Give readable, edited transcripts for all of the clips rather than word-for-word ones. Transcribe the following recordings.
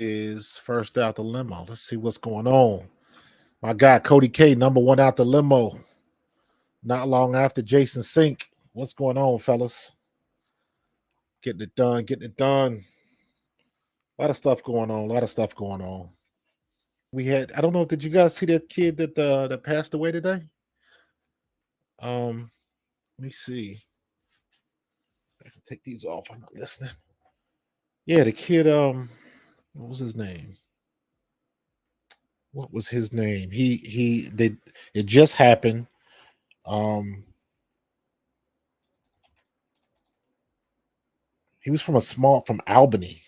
Is first out the limo. Let's see what's going on. My guy Cody K, number one out the limo. Not long after Jason Sink. What's going on, fellas? Getting it done, getting it done. A lot of stuff going on. A lot of stuff going on. We had, I don't know, did you guys see that kid that passed away today? Let me see. I can take these off. I'm not listening. Yeah, the kid, what was his name? What was his name? It just happened. He was from Albany.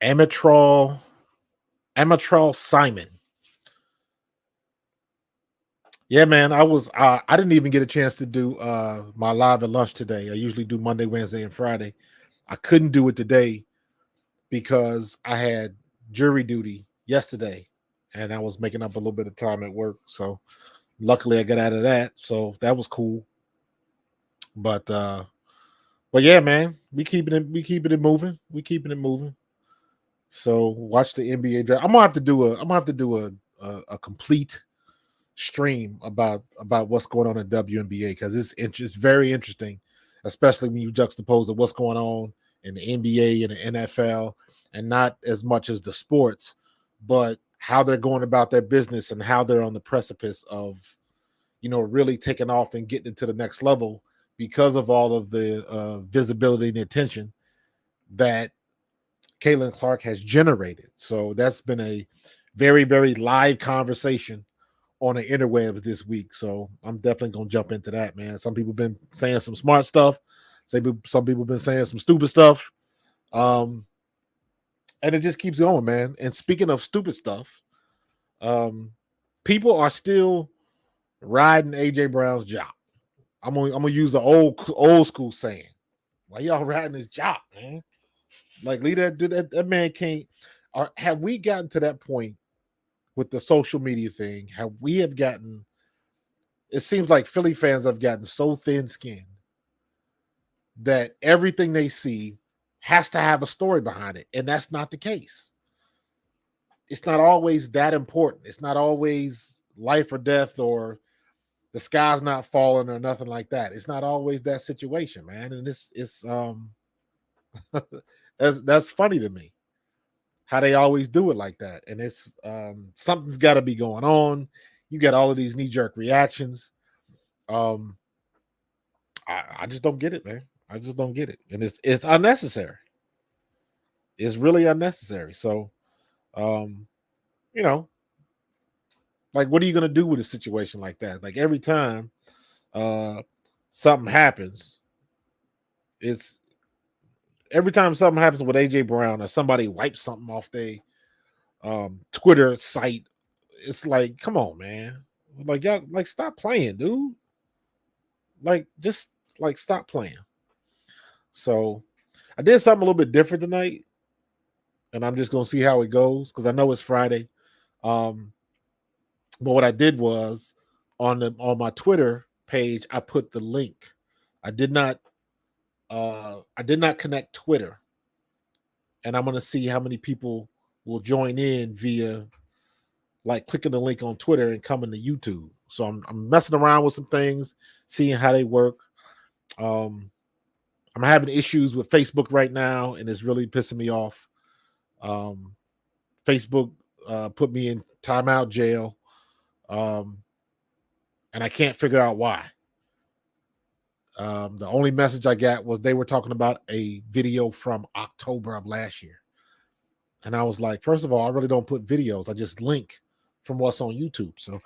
Amatral Simon. Yeah, man. I didn't even get a chance to do my live at lunch today. I usually do Monday, Wednesday, and Friday. I couldn't do it today because I had jury duty yesterday and I was making up a little bit of time at work. So luckily I got out of that. So that was cool. But yeah, man, we keeping it moving. We keeping it moving. So watch the NBA draft. I'm gonna have to do a complete stream about what's going on in WNBA because it's very interesting, especially when you juxtapose of what's going on in the NBA and the NFL, and not as much as the sports, but how they're going about their business and how they're on the precipice of, really taking off and getting to the next level because of all of the visibility and attention that Caitlin Clark has generated. So that's been a very, very live conversation on the interwebs this week. So I'm definitely going to jump into that, man. Some people have been saying some smart stuff. Some people have been saying some stupid stuff. And it just keeps going, man. And speaking of stupid stuff, people are still riding AJ Brown's job. I'm gonna use the old school saying. Why y'all riding his job, man? Like, leave that man can't. Have we gotten to that point with the social media thing? Have we gotten? it seems like Philly fans have gotten so thin-skinned that everything they see has to have a story behind it, and that's not the case. It's not always that important. It's not always life or death or the sky's not falling or nothing like that. It's not always that situation, man. And it's that's funny to me how they always do it like that. And it's something's got to be going on. You got all of these knee-jerk reactions. I just don't get it, man. I just don't get it. And it's unnecessary. It's really unnecessary. So you know, like what are you gonna do with a situation like that? Like every time something happens, it's every time something happens with AJ Brown or somebody wipes something off their Twitter site, it's like, come on, man. Like, y'all, like, stop playing, dude. Like, just like stop playing. So I did something a little bit different tonight, and I'm just gonna see how it goes because I know it's Friday. But what I did was on my Twitter page, I put the link. I did not connect Twitter, and I'm gonna see how many people will join in via like clicking the link on Twitter and coming to YouTube. So I'm messing around with some things, seeing how they work. I'm having issues with Facebook right now, and it's really pissing me off. Facebook put me in timeout jail, and I can't figure out why. The only message I got was they were talking about a video from October of last year. And I was like, first of all, I really don't put videos. I just link from what's on YouTube. So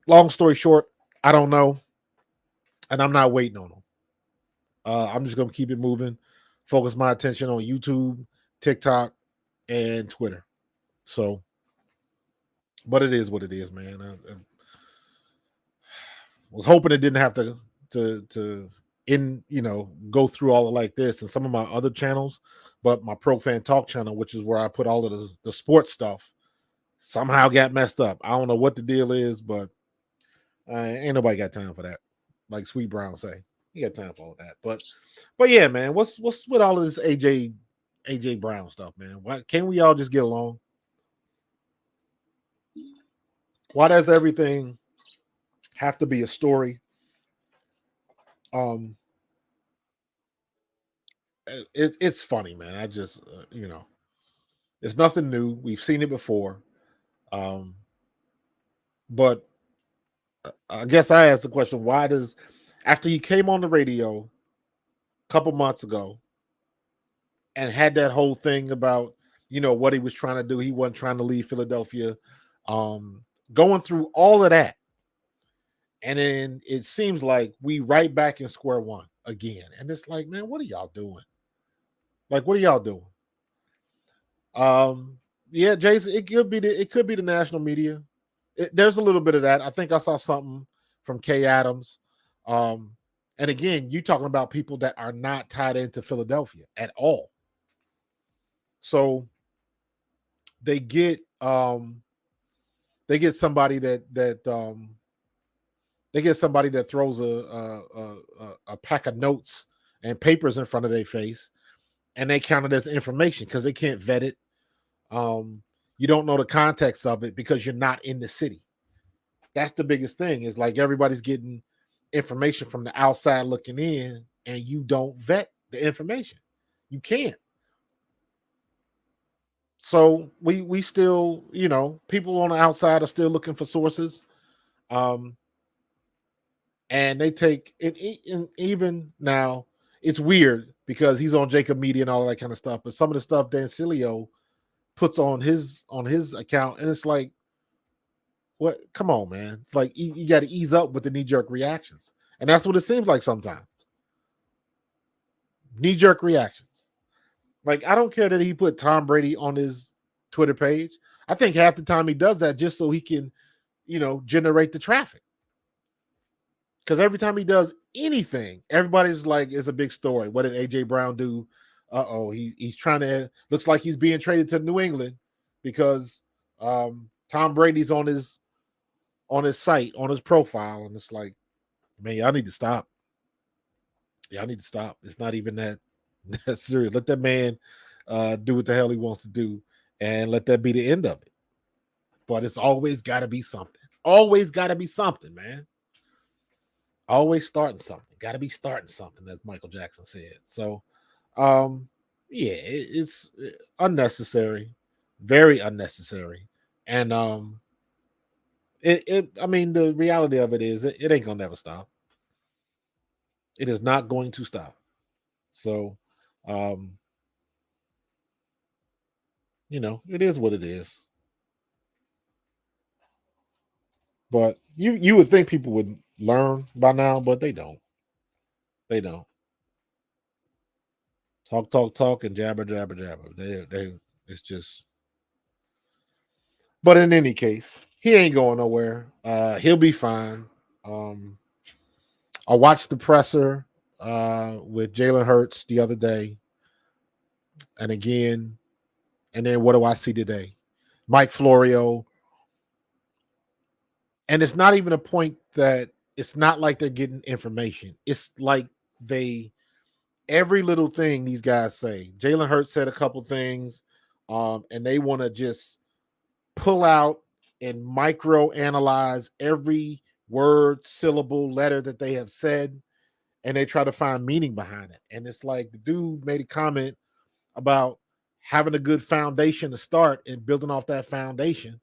long story short, I don't know. And I'm not waiting on them. I'm just going to keep it moving, focus my attention on YouTube, TikTok, and Twitter. So, but it is what it is, man. I was hoping it didn't have to go through all of like this and some of my other channels, but my Pro Fan Talk channel, which is where I put all of the sports stuff, somehow got messed up. I don't know what the deal is, but ain't nobody got time for that. Like Sweet Brown say, you got time for all that. But yeah, man, what's with all of this AJ Brown stuff, man? Why can't we all just get along? Why does everything have to be a story? It's funny, man. I just it's nothing new. We've seen it before. But I guess I asked the question: why does after he came on the radio a couple months ago and had that whole thing about what he was trying to do, he wasn't trying to leave Philadelphia, going through all of that, and then it seems like we right back in square one again, and it's like, man, what are y'all doing? Like, what are y'all doing? Yeah, Jason, it could be the national media. There's a little bit of that. I think I saw something from Kay Adams. And again, you talking about people that are not tied into Philadelphia at all. So they get somebody that throws a pack of notes and papers in front of their face, and they count it as information because they can't vet it. You don't know the context of it because you're not in the city. That's the biggest thing, is like everybody's getting information from the outside looking in, and you don't vet the information. You can't. So we still, people on the outside are still looking for sources. And they take it, and even now it's weird because he's on Jacob Media and all that kind of stuff. But some of the stuff Dan Sileo puts on his account, and it's like, what? Come on, man! It's like you got to ease up with the knee-jerk reactions, and that's what it seems like sometimes. Knee-jerk reactions. Like, I don't care that he put Tom Brady on his Twitter page. I think half the time he does that just so he can, generate the traffic. Because every time he does anything, everybody's like, it's a big story. What did AJ Brown do? He's trying to, looks like he's being traded to New England because Tom Brady's on his on his site, on his profile, and it's like, man, y'all need to stop. Y'all need to stop. It's not even that serious. Let that man do what the hell he wants to do, and let that be the end of it. But it's always got to be something. Always got to be something, man. Always starting something. Got to be starting something, as Michael Jackson said. So, yeah, it's unnecessary, very unnecessary, and I mean, the reality of it is, it ain't gonna never stop. It is not going to stop. So, um, it is what it is. But you would think people would learn by now, but they don't. They don't. Talk, talk, talk, and jabber, jabber, jabber. They. It's just. But in any case, he ain't going nowhere. He'll be fine. Um, I watched the presser with Jalen Hurts the other day, and again, and then what do I see today? Mike Florio, and it's not even a point that it's not like they're getting information. It's like every little thing these guys say. Jalen Hurts said a couple things, and they want to just pull out and micro analyze every word, syllable, letter that they have said, and they try to find meaning behind it. And it's like the dude made a comment about having a good foundation to start and building off that foundation.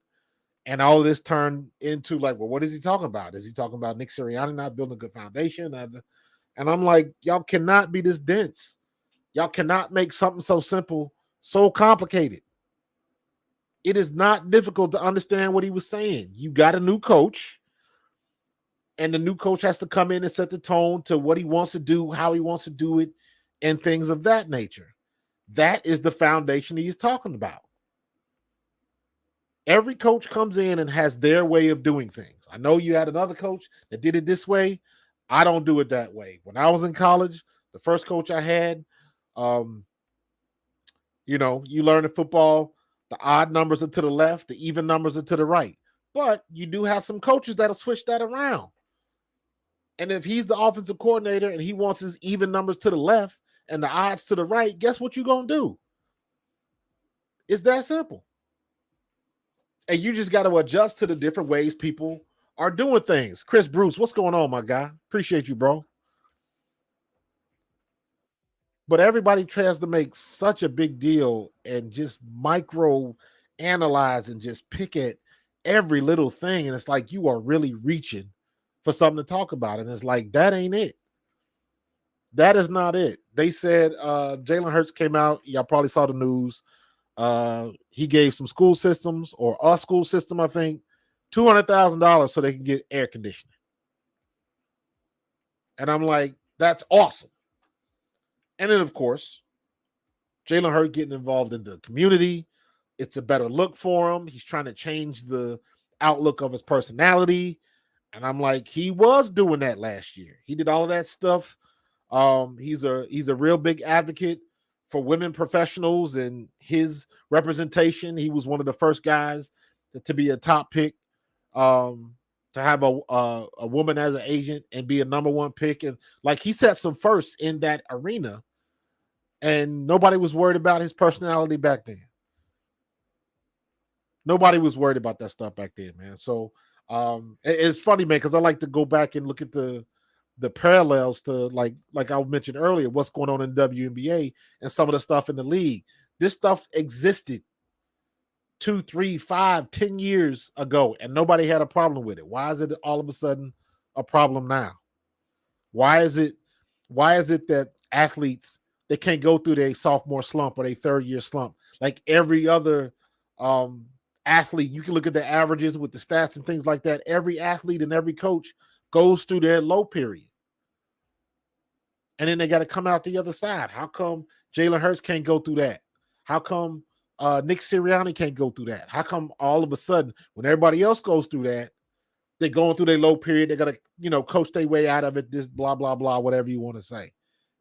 And all of this turned into like, well, what is he talking about? Is he talking about Nick Sirianni not building a good foundation? And I'm like, y'all cannot be this dense. Y'all cannot make something so simple so complicated. It is not difficult to understand what he was saying. You got a new coach, and the new coach has to come in and set the tone to what he wants to do, how he wants to do it, and things of that nature. That is the foundation he's talking about. Every coach comes in and has their way of doing things. I know you had another coach that did it this way. I don't do it that way. When I was in college, the first coach I had, you learn in football, the odd numbers are to the left, the even numbers are to the right. But you do have some coaches that'll switch that around. And if he's the offensive coordinator and he wants his even numbers to the left and the odds to the right, guess what you're going to do? It's that simple. And you just got to adjust to the different ways people are doing things. Chris Bruce, what's going on, my guy? Appreciate you, bro. But everybody tries to make such a big deal and just micro analyze and just pick at every little thing. And it's like you are really reaching for something to talk about. And it's like, that ain't it. That is not it. They said Jalen Hurts came out. Y'all probably saw the news. He gave some school systems, or a school system, I think, $200,000 so they can get air conditioning. And I'm like, that's awesome. And then, of course, Jalen Hurts getting involved in the community. It's a better look for him. He's trying to change the outlook of his personality. And I'm like, he was doing that last year. He did all of that stuff. He's a real big advocate for women professionals and his representation. He was one of the first guys to be a top pick, to have a woman as an agent and be a number one pick. And like, he set some firsts in that arena, and nobody was worried about his personality back then. Nobody was worried about that stuff back then, man. So it's funny, man, because I like to go back and look at the parallels to like I mentioned earlier, what's going on in WNBA and some of the stuff in the league. This stuff existed 2, 3, 5, 10 years ago, and nobody had a problem with it. Why is it all of a sudden a problem now? Why is it that athletes, they can't go through their sophomore slump or their third year slump like every other athlete? You can look at the averages with the stats and things like that. Every athlete and every coach goes through their low period, and then they got to come out the other side. How come Jalen Hurts can't go through that? How come Nick Sirianni can't go through that? How come all of a sudden, when everybody else goes through that, they're going through their low period, they got to, coach their way out of it, this blah, blah, blah, whatever you want to say.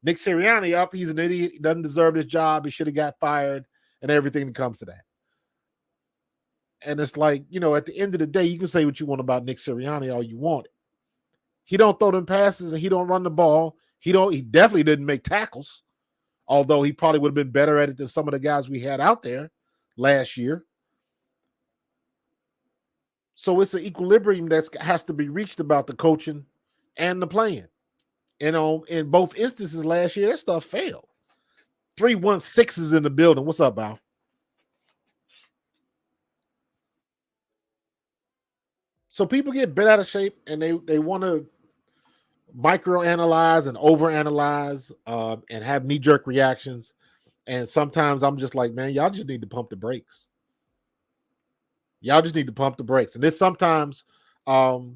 Nick Sirianni, he's an idiot. He doesn't deserve his job. He should have got fired, and everything that comes to that. And it's like, at the end of the day, you can say what you want about Nick Sirianni all you want. He don't throw them passes and he don't run the ball. He definitely didn't make tackles, although he probably would have been better at it than some of the guys we had out there last year. So it's an equilibrium that has to be reached about the coaching and the playing. And in both instances last year, that stuff failed. 316 is in the building. What's up, Al? So people get bent out of shape and they want to microanalyze and overanalyze and have knee-jerk reactions. And sometimes I'm just like, man, y'all just need to pump the brakes. Y'all just need to pump the brakes. And there's sometimes some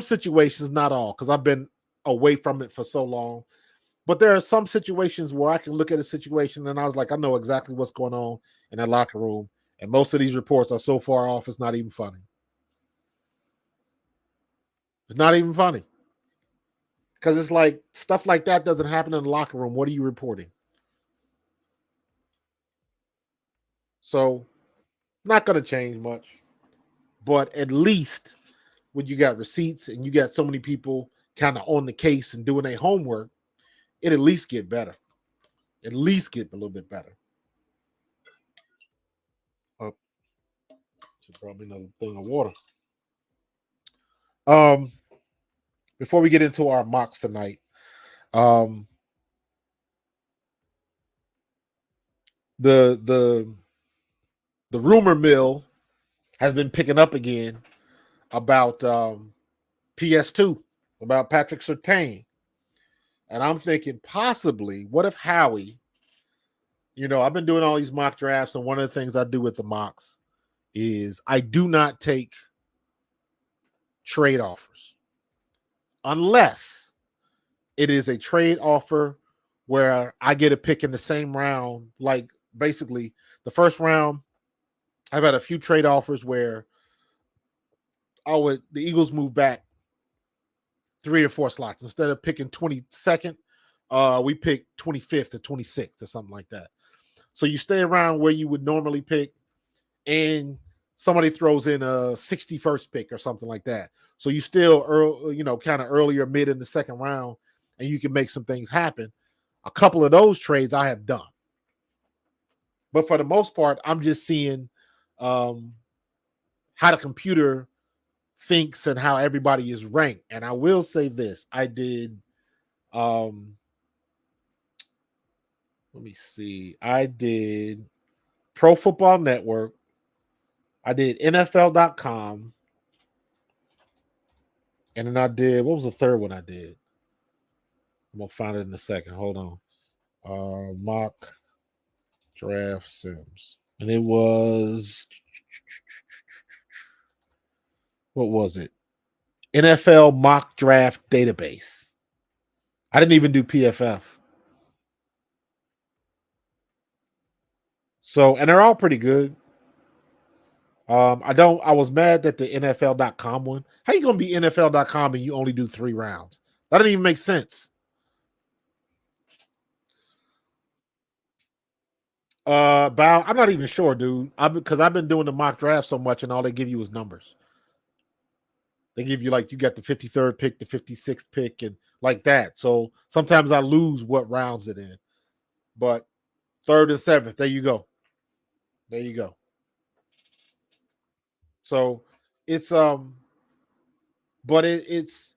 situations, not all, because I've been away from it for so long. But there are some situations where I can look at a situation and I was like, I know exactly what's going on in that locker room. And most of these reports are so far off, it's not even funny. It's not even funny. Because it's like stuff like that doesn't happen in the locker room. What are you reporting? So, not going to change much. But at least when you got receipts and you got so many people kind of on the case and doing their homework, it at least get better. At least get a little bit better. She brought me another thing of water. Before we get into our mocks tonight, the rumor mill has been picking up again about PS2, about Patrick Surtain. And I'm thinking possibly, what if Howie, I've been doing all these mock drafts, and one of the things I do with the mocks is I do not take trade offers unless it is a trade offer where I get a pick in the same round. Like basically the first round, I've had a few trade offers where the Eagles move back 3 or 4 slots. Instead of picking 22nd, we pick 25th or 26th or something like that. So you stay around where you would normally pick, and somebody throws in a 61st pick or something like that. So you still kind of earlier, mid in the second round, and you can make some things happen. A couple of those trades I have done. But for the most part, I'm just seeing how the computer thinks and how everybody is ranked. And I will say this. I did let me see. I did Pro Football Network. I did NFL.com. And then I did, what was the third one I did? I'm going to find it in a second. Hold on. Mock Draft Sims. And it was, what was it? NFL Mock Draft Database. I didn't even do PFF. So, and they're all pretty good. I was mad that the NFL.com one. How you going to be NFL.com and you only do 3 rounds? That doesn't even make sense. I'm not even sure, dude. Because I've been doing the mock draft so much, and all they give you is numbers. They give you you got the 53rd pick, the 56th pick, and like that. So sometimes I lose what rounds it in. But 3rd and 7th, there you go. There you go. So it's but it's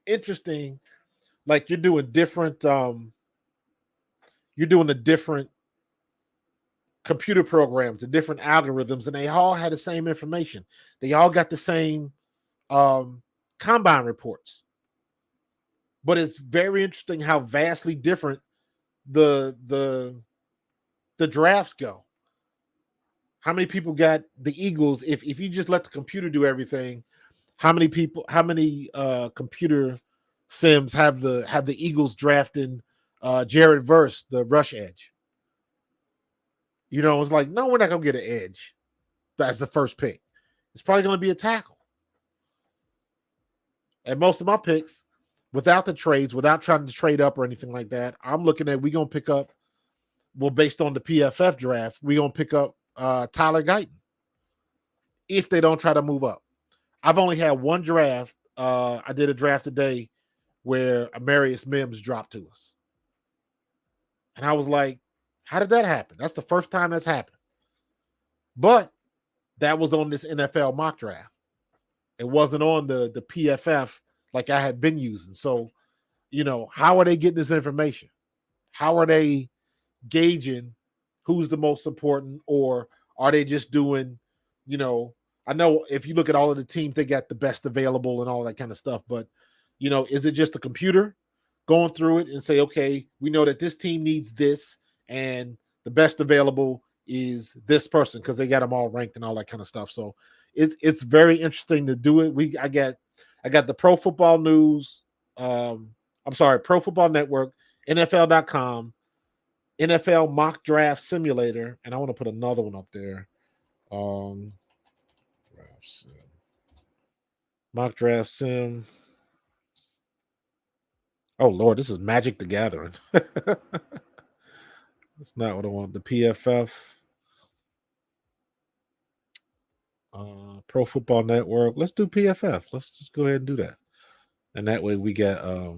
interesting. Like you're doing different the different computer programs, the different algorithms, and they all had the same information. They all got the same combine reports. But it's very interesting how vastly different the drafts go. How many people got the Eagles? If you just let the computer do everything, how many computer sims have the Eagles drafting Jared Verse, the rush edge? It's like, no, we're not gonna get an edge. That's the first pick. It's probably gonna be a tackle. And most of my picks, without the trades, without trying to trade up or anything like that, I'm looking at we're gonna pick up. Well, based on the PFF draft, we're gonna pick up Tyler Guyton if they don't try to move up. I've only had one draft. I did a draft today where Amarius Mims dropped to us. And I was like, how did that happen? That's the first time that's happened. But that was on this NFL mock draft. It wasn't on the PFF like I had been using. So, how are they getting this information? How are they gauging who's the most important, or are they just doing, I know if you look at all of the teams, they got the best available and all that kind of stuff, but is it just a computer going through it and say, okay, we know that this team needs this and the best available is this person because they got them all ranked and all that kind of stuff. So it's very interesting to do it. I got the Pro Football News, Pro Football Network, NFL.com, NFL Mock Draft Simulator, and I want to put another one up there. Mock Draft Sim. Oh Lord, this is Magic the Gathering. That's not what I want. The PFF, Pro Football Network. Let's do PFF. Let's just go ahead and do that, and that way we get. Let's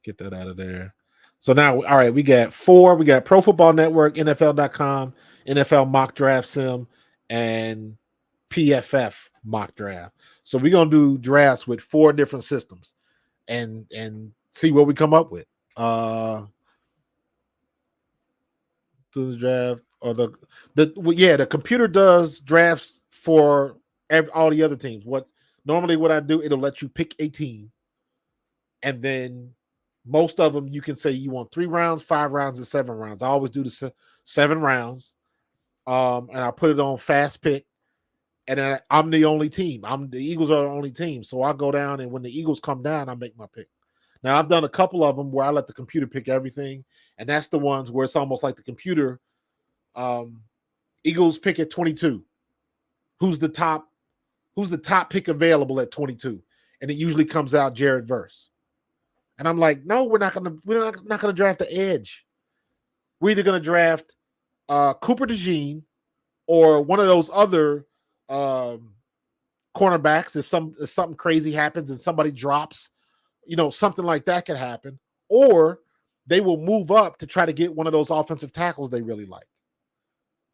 get that out of there. So now, all right, we got 4. We got Pro Football Network, NFL.com, NFL Mock Draft Sim, and PFF Mock Draft. So we're gonna do drafts with 4 different systems, and see what we come up with. To the draft or the computer does drafts for all the other teams. What I do, it'll let you pick a team, and then most of them you can say you want 3 rounds, 5 rounds, and 7 rounds. I always do the 7 rounds, and I put it on fast pick, and then I'm the only team. The Eagles are the only team, so I go down, and when the Eagles come down, I make my pick. Now I've done a couple of them where I let the computer pick everything, and that's the ones where it's almost like the computer. Eagles pick at 22. Who's the top pick available at 22? And it usually comes out Jared Verse. And I'm like, no, we're not gonna draft the edge. We're either gonna draft Cooper DeJean or one of those other cornerbacks if something crazy happens and somebody drops, something like that could happen. Or they will move up to try to get one of those offensive tackles they really like.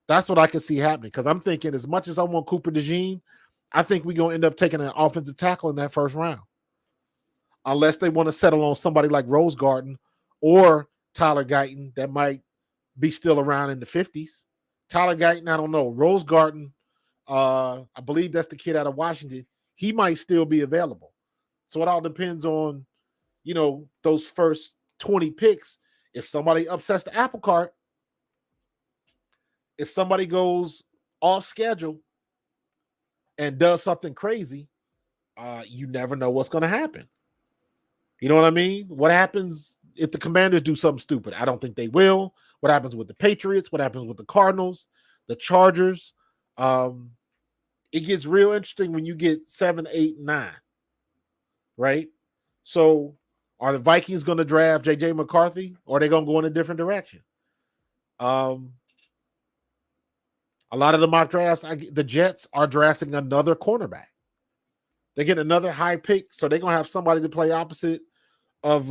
That's what I can see happening, because I'm thinking as much as I want Cooper DeJean, I think we're going to end up taking an offensive tackle in that first round. Unless they want to settle on somebody like Roseman or Tyler Guyton that might be still around in the 50s. Tyler Guyton, I don't know. Roseman, I believe that's the kid out of Washington. He might still be available. So it all depends on, those first 20 picks. If somebody upsets the apple cart, if somebody goes off schedule and does something crazy, you never know what's going to happen. You know what I mean? What happens if the Commanders do something stupid? I don't think they will. What happens with the Patriots? What happens with the Cardinals, the Chargers? It gets real interesting when you get 7, 8, 9, right? So are the Vikings going to draft J.J. McCarthy, or are they going to go in a different direction? A lot of the mock drafts, the Jets are drafting another cornerback. They get another high pick, so they're gonna have somebody to play opposite of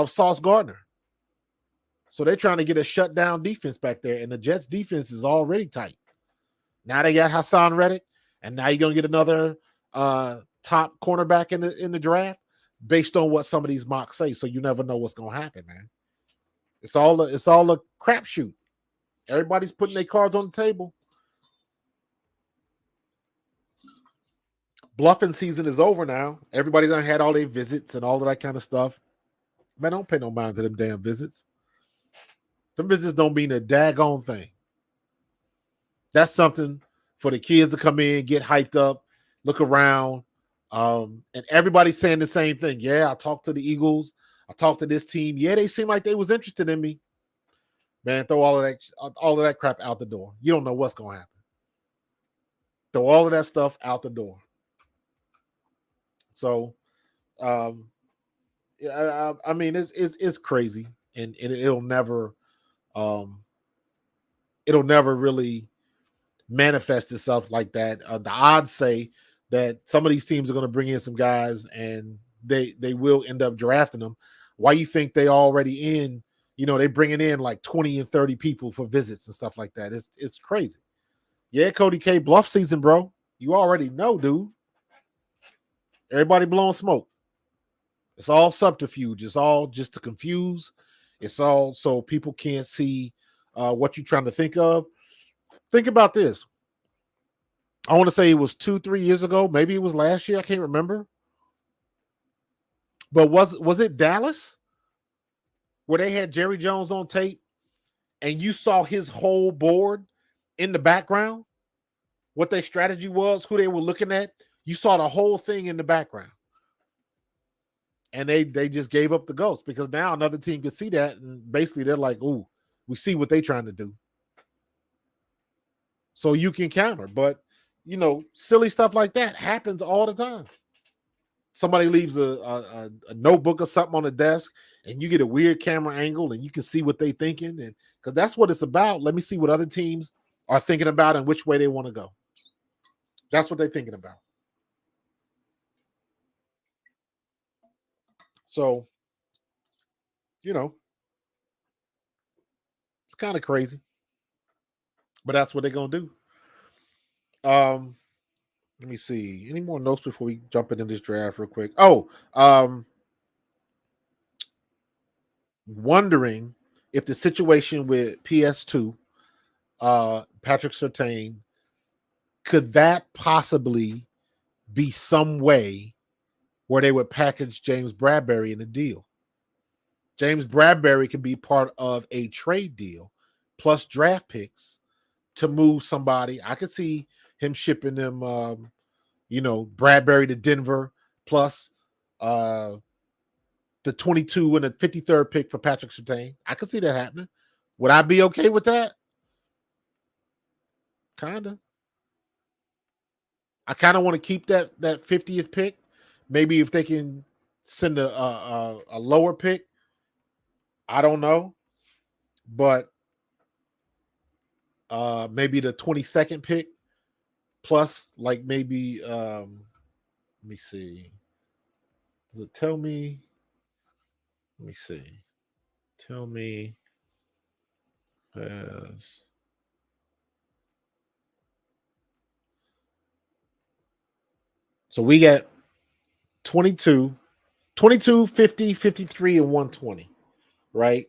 Sauce Gardner. So they're trying to get a shutdown defense back there, and the Jets' defense is already tight. Now they got Haason Reddick, and now you're gonna get another top cornerback in the draft based on what some of these mocks say. So you never know what's gonna happen, man. It's all a crapshoot. Everybody's putting their cards on the table. Bluffing season is over now. Everybody done had all their visits and all of that kind of stuff. Man, don't pay no mind to them damn visits. Them visits don't mean a daggone thing. That's something for the kids to come in, get hyped up, look around, and everybody's saying the same thing. Yeah, I talked to the Eagles. I talked to this team. Yeah, they seem like they was interested in me. Man, throw all of that crap out the door. You don't know what's going to happen. Throw all of that stuff out the door. So, I mean, it's crazy, and it'll never it'll never really manifest itself like that. The odds say that some of these teams are going to bring in some guys and they will end up drafting them. Why you think they already in? They bringing in like 20 and 30 people for visits and stuff like that. It's crazy. Yeah, Cody K, bluff season, bro. You already know, dude. Everybody blowing smoke. It's all subterfuge. It's all just to confuse. It's all so people can't see what you're trying to think of. Think about this. I want to say it was 2-3 years ago. Maybe it was last year. I can't remember. But was it Dallas where they had Jerry Jones on tape and you saw his whole board in the background? What their strategy was, who they were looking at. You saw the whole thing in the background. And they just gave up the ghost because now another team could see that. And basically they're like, ooh, we see what they're trying to do. So you can counter. But, silly stuff like that happens all the time. Somebody leaves a notebook or something on the desk and you get a weird camera angle and you can see what they're thinking. And because that's what it's about. Let me see what other teams are thinking about and which way they want to go. That's what they're thinking about. So, it's kind of crazy. But that's what they're going to do. Let me see. Any more notes before we jump into this draft real quick? Wondering if the situation with PS2, Patrick Surtain, could that possibly be some way where they would package James Bradberry in the deal? James Bradberry could be part of a trade deal plus draft picks to move somebody. I could see him shipping them, Bradberry to Denver plus the 22 and the 53rd pick for Patrick Surtain. I could see that happening. Would I be okay with that? Kind of. I kind of want to keep that 50th pick. Maybe if they can send a lower pick, I don't know. But maybe the 22nd pick plus like maybe let me see. Does it tell me? Let me see. Tell me as so we got 22, 50, 53, and 120, right?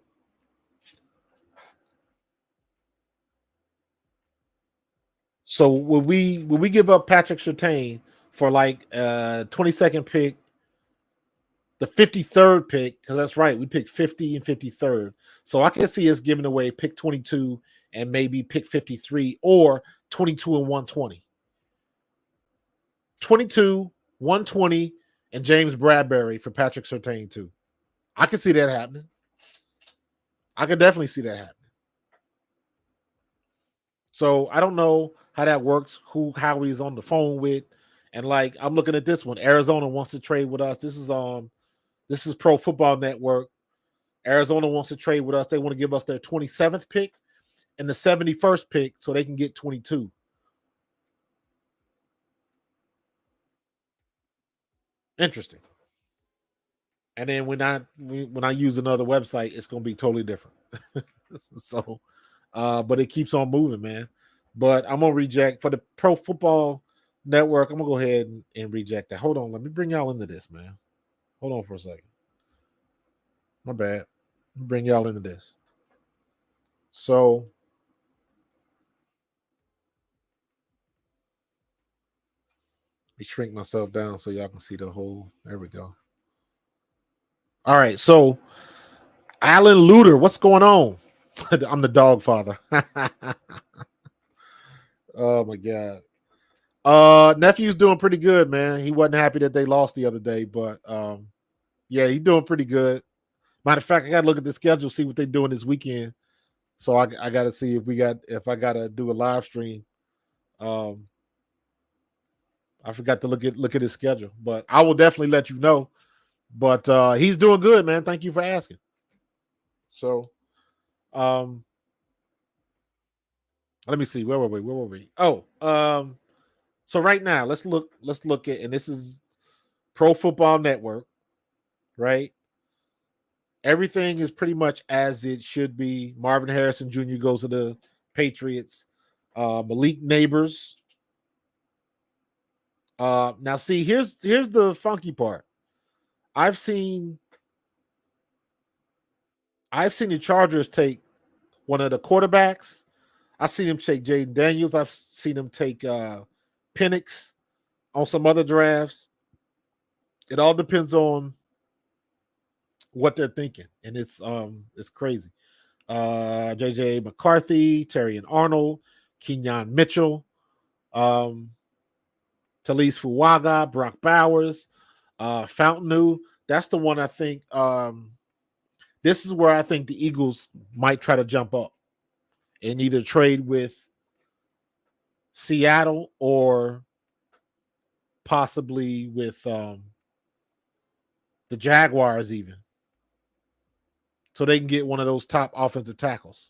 So would we give up Patrick Surtain for like 22nd pick, the 53rd pick, because that's right, we picked 50 and 53rd. So I can see us giving away pick 22 and maybe pick 53 or 22 and 120. 22, 120, and James Bradberry for Patrick Surtain too. I can see that happening. I could definitely see that happening. So I don't know how that works, who Howie's on the phone with. And like I'm looking at this one. Arizona wants to trade with us. This is Pro Football Network. Arizona wants to trade with us. They want to give us their 27th pick and the 71st pick so they can get 22. Interesting. And then when I use another website, it's going to be totally different. So, but it keeps on moving, man. But I'm gonna reject for the Pro Football Network. I'm gonna go ahead and reject that. Hold on, let me bring y'all into this, man. Hold on for a second. My bad. Bring y'all into this. So, let me shrink myself down so y'all can see the whole. There we go. All right, so Alan Luter, what's going on? I'm the dog father. Oh my god. Nephew's doing pretty good, man. He wasn't happy that they lost the other day, but yeah, he's doing pretty good. Matter of fact, I gotta look at the schedule, see what they're doing this weekend. So I gotta see if I gotta do a live stream. Um, I forgot to look at his schedule, but I will definitely let you know. But he's doing good, man. Thank you for asking. So, um, Let me see. Where were we? Where were we? Oh, so right now, let's look at, and this is Pro Football Network, right? Everything is pretty much as it should be. Marvin Harrison Jr. goes to the Patriots. Malik Neighbors. Now see, here's the funky part. I've seen the Chargers take one of the quarterbacks. I've seen him take Jaden Daniels. I've seen him take Penix on some other drafts. It all depends on what they're thinking, and it's crazy. JJ McCarthy, Terry and Arnold, Kenyon Mitchell, um, Talise Fuaga, Brock Bowers, Fountain. That's the one I think. This is where I think the Eagles might try to jump up and either trade with Seattle or possibly with the Jaguars, even, so they can get one of those top offensive tackles.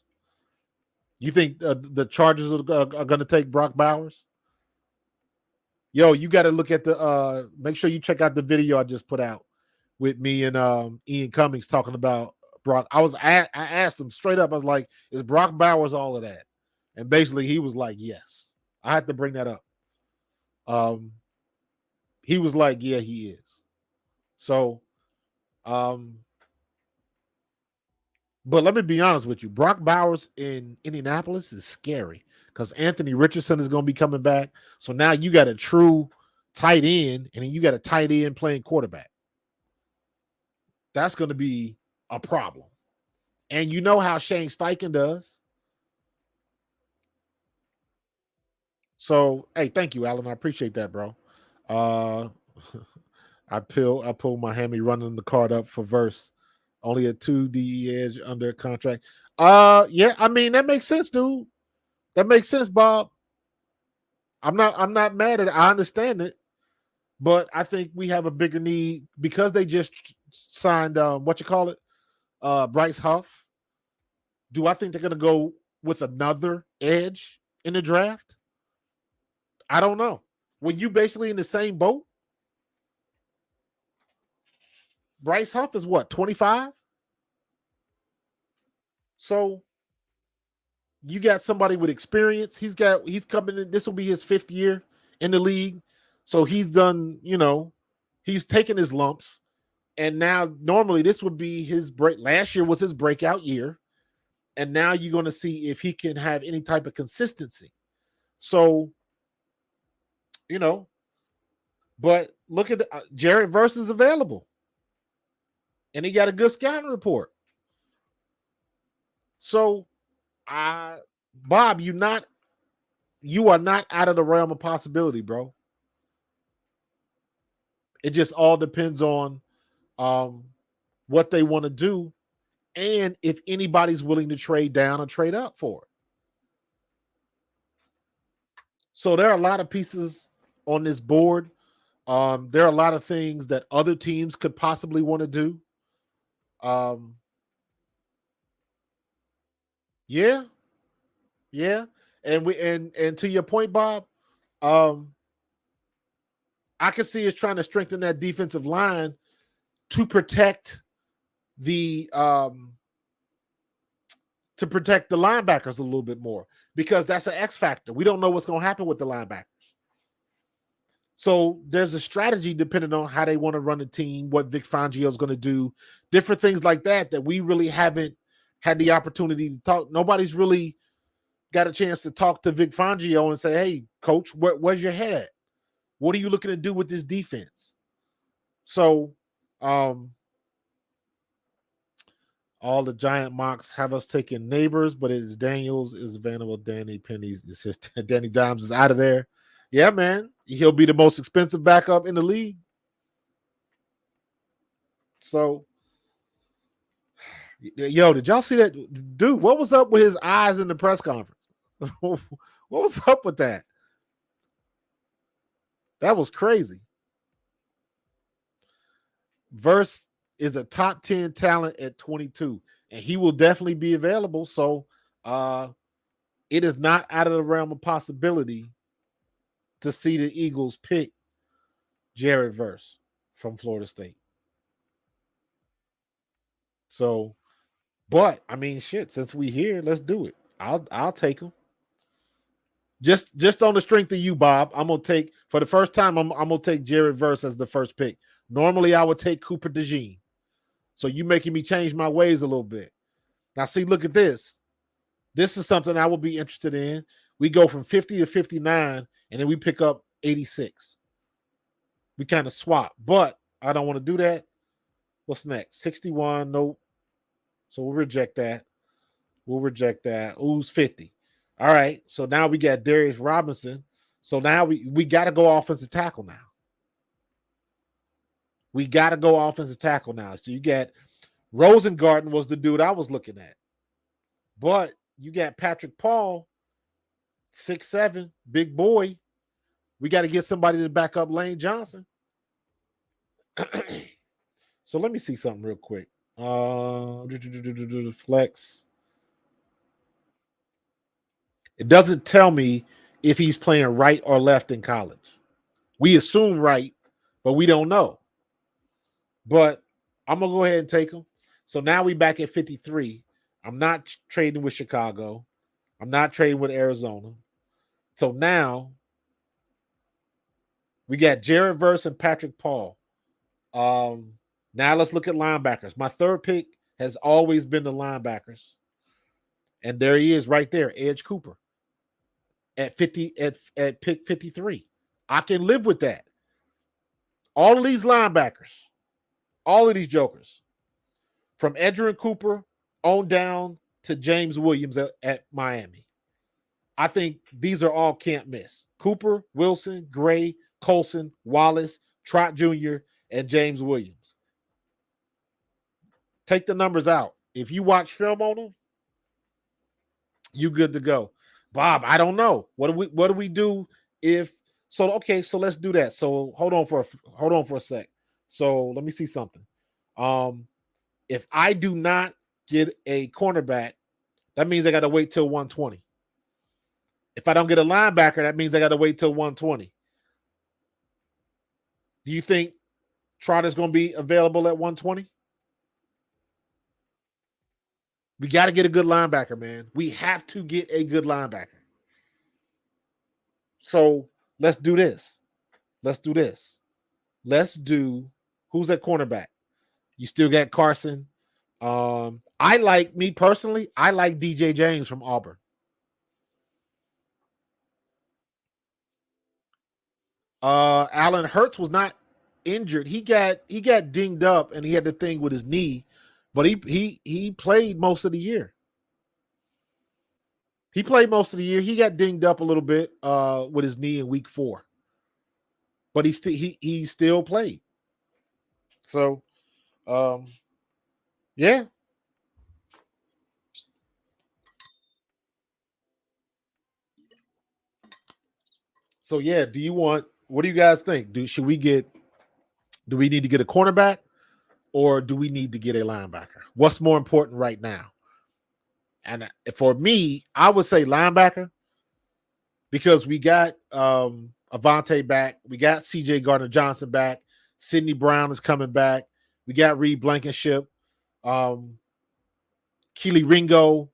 You think the Chargers are going to take Brock Bowers? Yo, you got to look at the. Make sure you check out the video I just put out with me and Ian Cummings talking about Brock. I asked him straight up. I was like, "Is Brock Bowers all of that?" And basically, he was like, "Yes." I had to bring that up. He was like, "Yeah, he is." So, but let me be honest with you. Brock Bowers in Indianapolis is scary because Anthony Richardson is going to be coming back. So now you got a true tight end, and then you got a tight end playing quarterback. That's going to be a problem. And you know how Shane Steichen does. So, hey, thank you, Alan. I appreciate that, bro. Uh I pulled my hammy running the card up for Verse. Only a 2 DE edge under contract. Yeah, I mean that makes sense, dude. That makes sense, Bob. I'm not mad at it. I understand it, but I think we have a bigger need because they just signed what you call it, Bryce Huff. Do I think they're gonna go with another edge in the draft? I don't know. Were you basically in the same boat? Bryce Huff is what, 25? So you got somebody with experience. He's coming in. This will be his 5th year in the league. So he's done, he's taken his lumps. And now normally this would be his break. Last year was his breakout year. And now you're going to see if he can have any type of consistency. So, but look at Jared Verse is available. And he got a good scouting report. So, Bob, you are not out of the realm of possibility, bro. It just all depends on what they want to do and if anybody's willing to trade down or trade up for it. So there are a lot of pieces on this board. There are a lot of things that other teams could possibly want to do. Yeah, yeah, and to your point, Bob, I can see us trying to strengthen that defensive line to protect the linebackers a little bit more because that's an X factor. We don't know what's going to happen with the linebackers. So there's a strategy depending on how they want to run the team, what Vic Fangio is going to do, different things like that we really haven't had the opportunity to talk. Nobody's really got a chance to talk to Vic Fangio and say, "Hey, coach, where's your head at? What are you looking to do with this defense?" So, all the giant mocks have us taking Neighbors, but it is Daniels is available. Danny Penny's is just Danny Dimes is out of there. Yeah, man, he'll be the most expensive backup in the league. So, yo, did y'all see that dude? What was up with his eyes in the press conference? What was up with that? That was crazy. Verse is a top 10 talent at 22, and he will definitely be available. So, it is not out of the realm of possibility to see the Eagles pick Jared Verse from Florida State. So, but I mean, shit. Since we here, let's do it. I'll take him. Just on the strength of you, Bob. I'm gonna take for the first time. I'm gonna take Jared Verse as the first pick. Normally, I would take Cooper DeJean. So you making me change my ways a little bit. Now, see, look at this. This is something I would be interested in. We go from 50 to 59, and then we pick up 86. We kind of swap, but I don't want to do that. What's next? 61. Nope. So we'll reject that. Who's 50? All right. So now we got Darius Robinson. So now we got to go offensive tackle now. We got to go offensive tackle now. So you got Rosengarten was the dude I was looking at. But you got Patrick Paul, 6'7", big boy. We got to get somebody to back up Lane Johnson. So let me see something real quick. Flex. It doesn't tell me if he's playing right or left in college. We assume right, but we don't know. But I'm going to go ahead and take him. So now we back at 53. I'm not trading with Chicago. I'm not trading with Arizona. So now we got Jared Verse and Patrick Paul. Now let's look at linebackers. My third pick has always been the linebackers. And there he is right there, Edge Cooper. At pick 53. I can live with that. All of these linebackers, all of these jokers, from Edgerrin Cooper on down to James Williams at Miami. I think these are all can't miss. Cooper, Wilson, Gray, Colson, Wallace, Trott Jr., and James Williams. Take the numbers out. If you watch film on them, you good to go. Bob, I don't know. What do we do if so? Okay, so let's do that. So hold on for a sec. So let me see something. If I do not get a cornerback, that means I got to wait till 120. If I don't get a linebacker, that means I got to wait till 120. Do you think Trott is going to be available at 120? We got to get a good linebacker, man. We have to get a good linebacker. So let's do this. Let's do who's at cornerback? You still got Carson. I like DJ James from Auburn. Allen Hurts was not injured. He got dinged up and he had the thing with his knee, but he played most of the year. He got dinged up a little bit with his knee in week 4. But he still played. So yeah. So yeah, what do you guys think? Do we need to get a cornerback or do we need to get a linebacker? What's more important right now? And for me, I would say linebacker because we got Avante back. We got CJ Gardner-Johnson back. Sidney Brown is coming back. We got Reed Blankenship, Keely Ringo,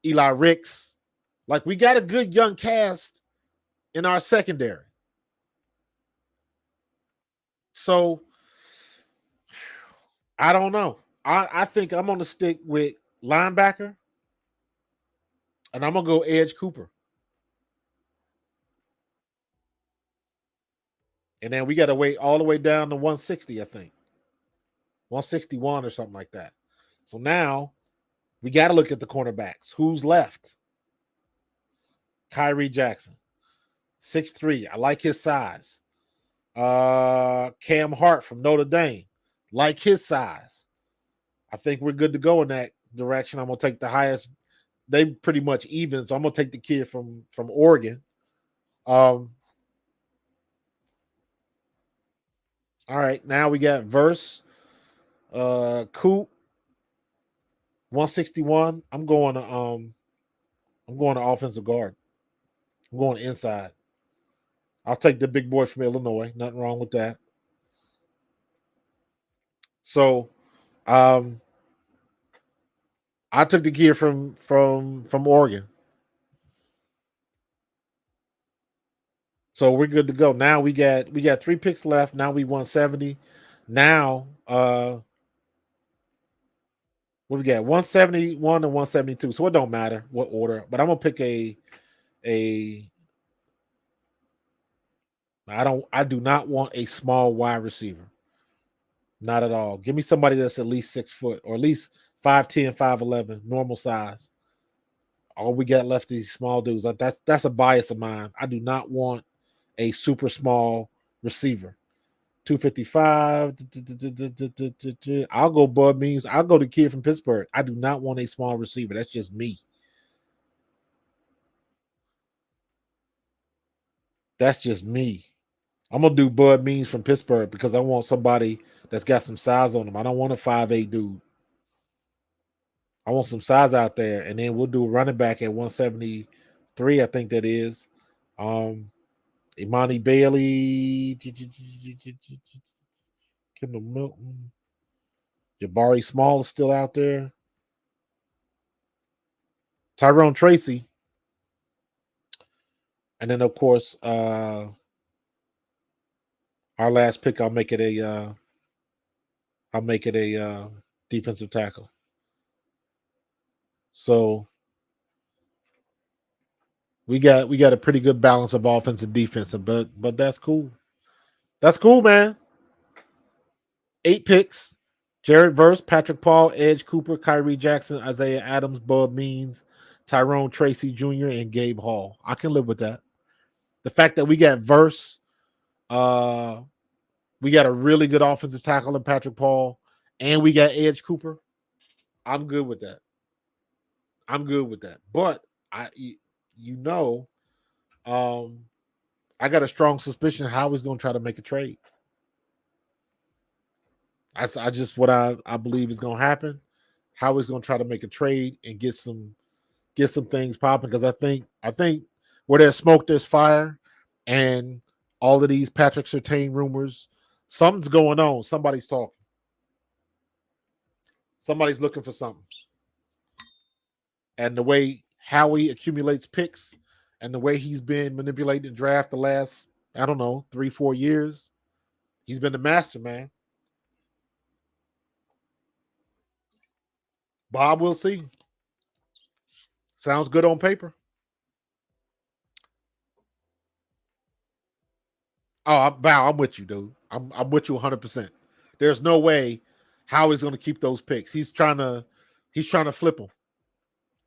Eli Ricks. Like we got a good young cast in our secondary. So I don't know. I think I'm going to stick with linebacker, and I'm going to go Edge Cooper. And then we got to wait all the way down to 160, I think. 161 or something like that. So now we got to look at the cornerbacks. Who's left? Kyrie Jackson, 6'3". I like his size. Cam Hart from Notre Dame, like his size. I think we're good to go in that direction. I'm going to take the highest. They pretty much even, so I'm going to take the kid from Oregon. All right, now we got Verse, Coop, 161. I'm going to I'm going to offensive guard. I'm going inside. I'll take the big boy from Illinois. Nothing wrong with that. So, um, I took the kid from Oregon. So we're good to go. Now we got 3 picks left. Now we 170. Now what we got? 171 and 172. So it don't matter what order, but I'm gonna pick a I do not want a small wide receiver. Not at all. Give me somebody that's at least 6 foot or at least 5'10, 5'11, normal size. All we got left is these small dudes. That's a bias of mine. I do not want a super small receiver. 255. I'll go Bud Means. I'll go the kid from Pittsburgh. I do not want a small receiver. That's just me. That's just me. I'm gonna do Bud Means from Pittsburgh because I want somebody that's got some size on them. I don't want a 5'8 dude. I want some size out there, and then we'll do a running back at 173. I think that is. Imani Bailey, Kendall Milton, Jabari Small is still out there. Tyrone Tracy, and then of course our last pick. I'll make it a defensive tackle. So we got a pretty good balance of offense and defense, but that's cool. That's cool, man. 8 picks. Jared Verse, Patrick Paul, Edge Cooper, Kyrie Jackson, Isaiah Adams, Bub Means, Tyrone Tracy Jr., and Gabe Hall. I can live with that. The fact that we got Verse, we got a really good offensive tackle in Patrick Paul, and we got Edge Cooper. I'm good with that. I'm good with that. But you know, um, I got a strong suspicion Howie's going to try to make a trade. I just what I believe is going to happen. Howie's going to try to make a trade and get some things popping because I think where there's smoke there's fire, and all of these Patrick Surtain rumors, something's going on. Somebody's talking. Somebody's looking for something. And the way Howie accumulates picks and the way he's been manipulating the draft the last, I don't know, 3-4 years, he's been the master, man. Bob, we'll see. Sounds good on paper. Oh, I'm with you, dude. I'm with you 100%. There's no way Howie's going to keep those picks. He's trying to flip them.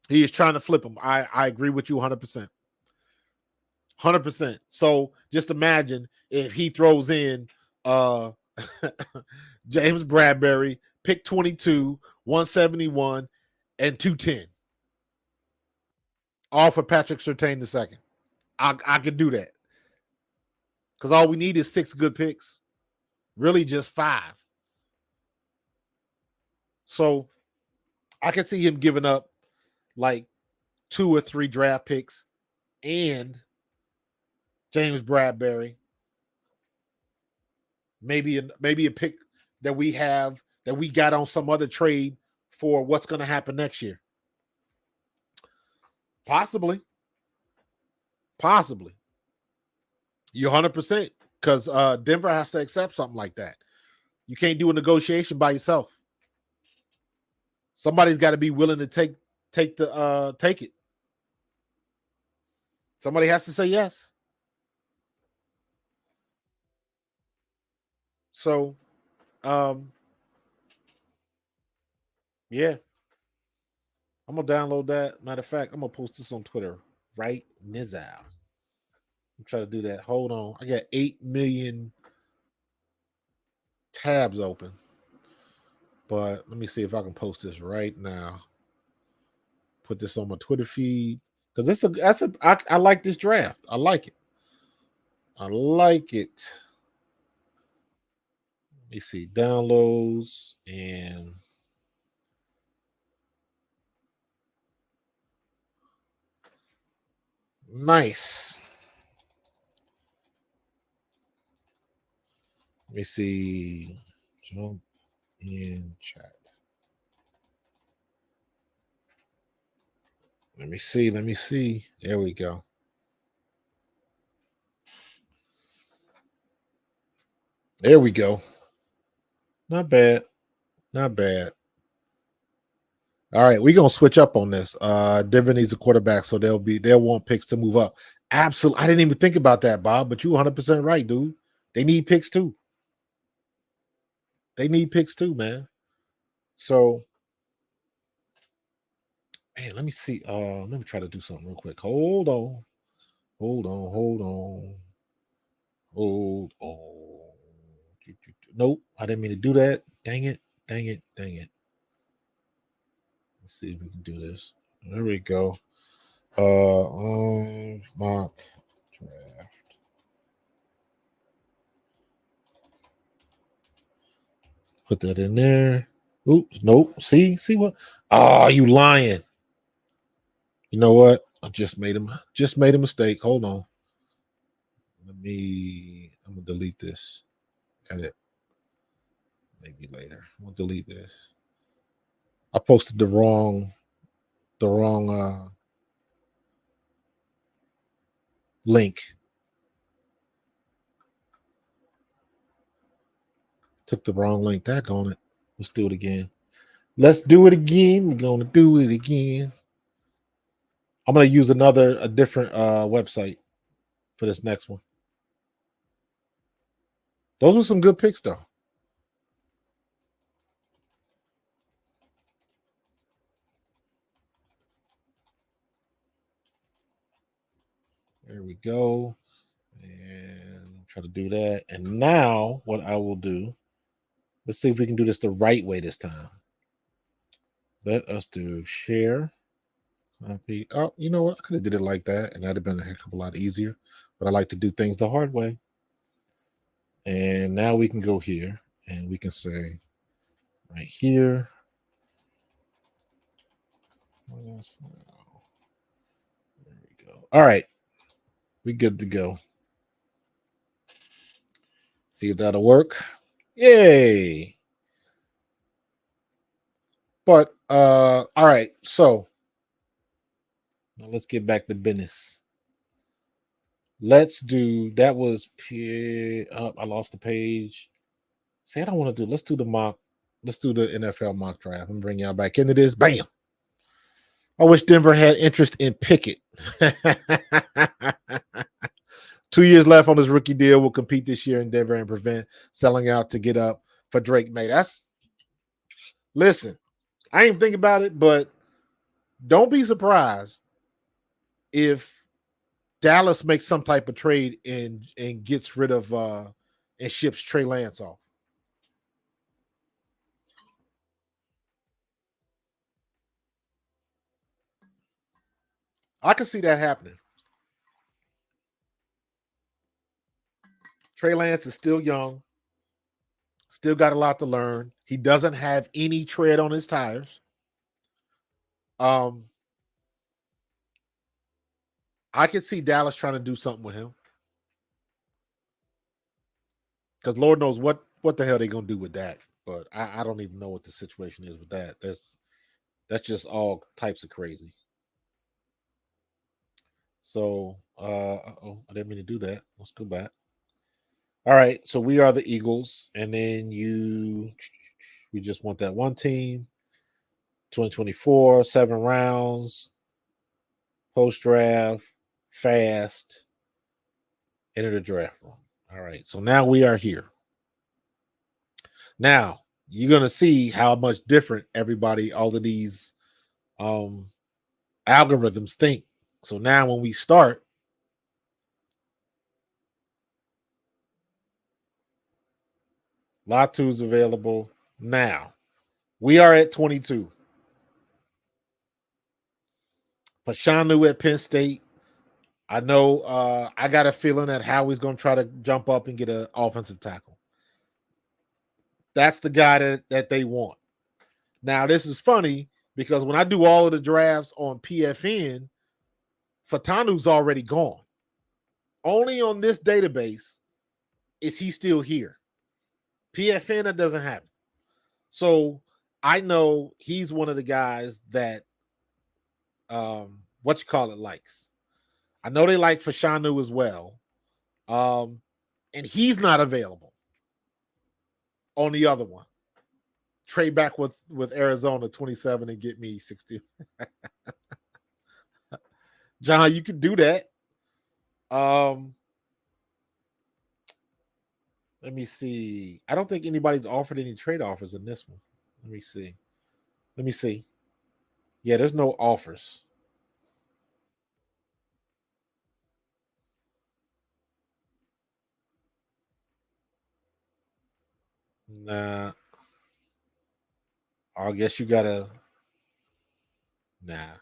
He is trying to flip them. I agree with you 100%. 100%. So just imagine if he throws in uh James Bradbury, pick 22, 171, and 210. All for Patrick Surtain II. I could do that. Because all we need is 6 good picks. Really just 5. So I can see him giving up like 2 or 3 draft picks and James Bradbury. Maybe a pick that we got on some other trade for what's going to happen next year. Possibly. You 100% because Denver has to accept something like that. You can't do a negotiation by yourself. Somebody's got to be willing to take it. Somebody has to say yes. So, yeah, I'm gonna download that. Matter of fact, I'm gonna post this on Twitter right now. I'm trying to do that. Hold on, I got 8 million tabs open, but let me see if I can post this right now. Put this on my Twitter feed because I like this draft. I like it. I like it. Let me see downloads Nice. Let me see. Jump in chat. Let me see. Let me see. There we go. There we go. Not bad. Not bad. All right, we're gonna switch up on this. Denver needs a quarterback, so they'll want picks to move up. Absolutely. I didn't even think about that, Bob, but you 100% right, dude. They need picks too. They need picks too, man. So, man, let me see. Let me try to do something real quick. Hold on. Hold on. Hold on. Hold on. Nope, I didn't mean to do that. Dang it. Dang it. Dang it. Let's see if we can do this. There we go. Mock draft. Put that in there. Oops, nope. See what? Oh, you lying. You know what? I just made a mistake. Hold on. I'm gonna delete this. Edit. Maybe later. I'm gonna delete this. I posted the wrong link. Took the wrong link. Back on it. Let's do it again. Let's do it again. We're gonna do it again. I'm gonna use a different website for this next one. Those were some good picks, though. There we go. And try to do that. And now what I will do, let's see if we can do this the right way this time. Let us do share. Copy. Oh, you know what? I could have did it like that, and that'd have been a heck of a lot easier. But I like to do things the hard way. And now we can go here and we can say right here. There we go. All right. We good to go. See if that'll work. Yay. But all right, so now let's get back to business. Let's do that was I lost the page. See, I don't want to do. Let's do the mock. Let's do the NFL mock draft. I'm gonna bring y'all back into this. Bam. I wish Denver had interest in Pickett. 2 years left on his rookie deal. Will compete this year in Denver and prevent selling out to get up for Drake May. Listen, I ain't thinking about it, but don't be surprised if Dallas makes some type of trade and gets rid of and ships Trey Lance off. I can see that happening. Trey Lance is still young, still got a lot to learn. He doesn't have any tread on his tires. I can see Dallas trying to do something with him because Lord knows what the hell they gonna do with that. But I don't even know what the situation is with that. That's just all types of crazy. So, I didn't mean to do that. Let's go back. All right, so we are the Eagles, and then we just want that one team. 2024, 7 rounds, post draft, fast, enter the draft room. All right, so now we are here. Now you're gonna see how much different all of these algorithms think. So now when we start, Latu is available now. We are at 22. Pashanu at Penn State. I know I got a feeling that Howie's going to try to jump up and get an offensive tackle. That's the guy that they want. Now, this is funny because when I do all of the drafts on PFN, Fatanu's already gone. Only on this database is he still here. PFN, that doesn't happen. So I know he's one of the guys that likes. I know they like Fashanu as well. And he's not available on the other one. Trade back with Arizona 27 and get me 60. John, you could do that. Let me see. I don't think anybody's offered any trade offers in this one. Let me see. Yeah, there's no offers. Nah. I guess you gotta. Nah.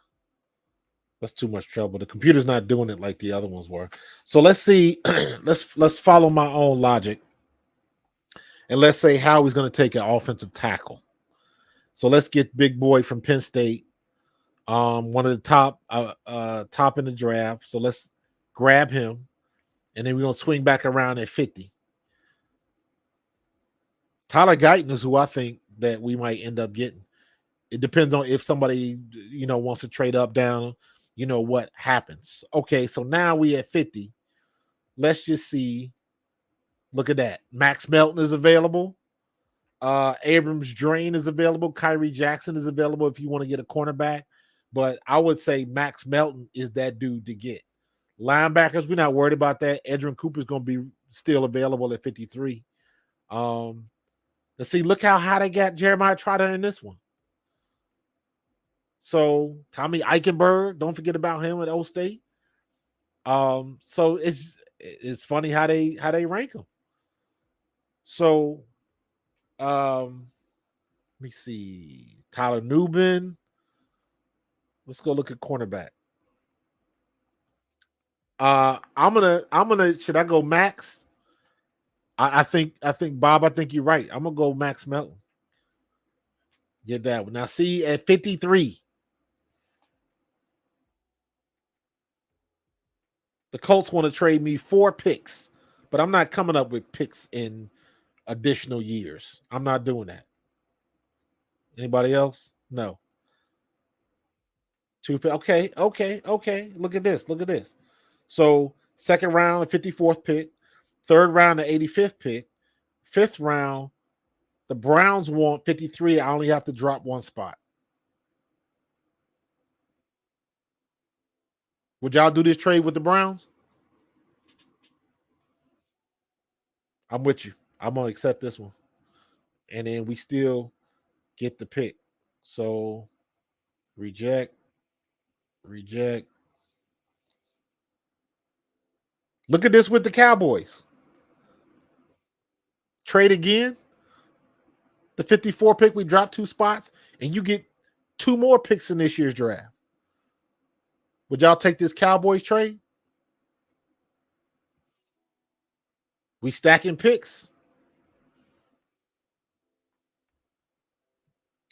That's too much trouble. The computer's not doing it like the other ones were. So let's see. let's follow my own logic. And let's say Howie's going to take an offensive tackle. So let's get big boy from Penn State, one of the top in the draft. So let's grab him, and then we're going to swing back around at 50. Tyler Guyton is who I think that we might end up getting. It depends on if somebody, wants to trade up, down, what happens. Okay, so now we at 50. Let's just see. Look at that. Max Melton is available. Abrams Drain is available. Kyrie Jackson is available if you want to get a cornerback. But I would say Max Melton is that dude to get. Linebackers, we're not worried about that. Edrin Cooper is going to be still available at 53. Let's see. Look how high they got Jeremiah Trotter in this one. So Tommy Eichenberg, don't forget about him at Old State. So it's funny how they rank them. So let me see. Tyler Nubin. Let's go look at cornerback. I'm gonna should I go Max? I think Bob, I think you're right. I'm gonna go Max Melton. Get that one. Now see at 53. The Colts want to trade me 4 picks, but I'm not coming up with picks in additional years. I'm not doing that. Anybody else? No. 2 okay. Look at this. So second round, the 54th pick, third round, the 85th pick, fifth round, the Browns want 53. I only have to drop one spot. Would y'all do this trade with the Browns? I'm with you. I'm gonna accept this one. And then we still get the pick. So reject. Look at this with the Cowboys. Trade again. The 54 pick, we dropped 2 spots, and you get 2 more picks in this year's draft. Would y'all take this Cowboys trade? We stacking picks.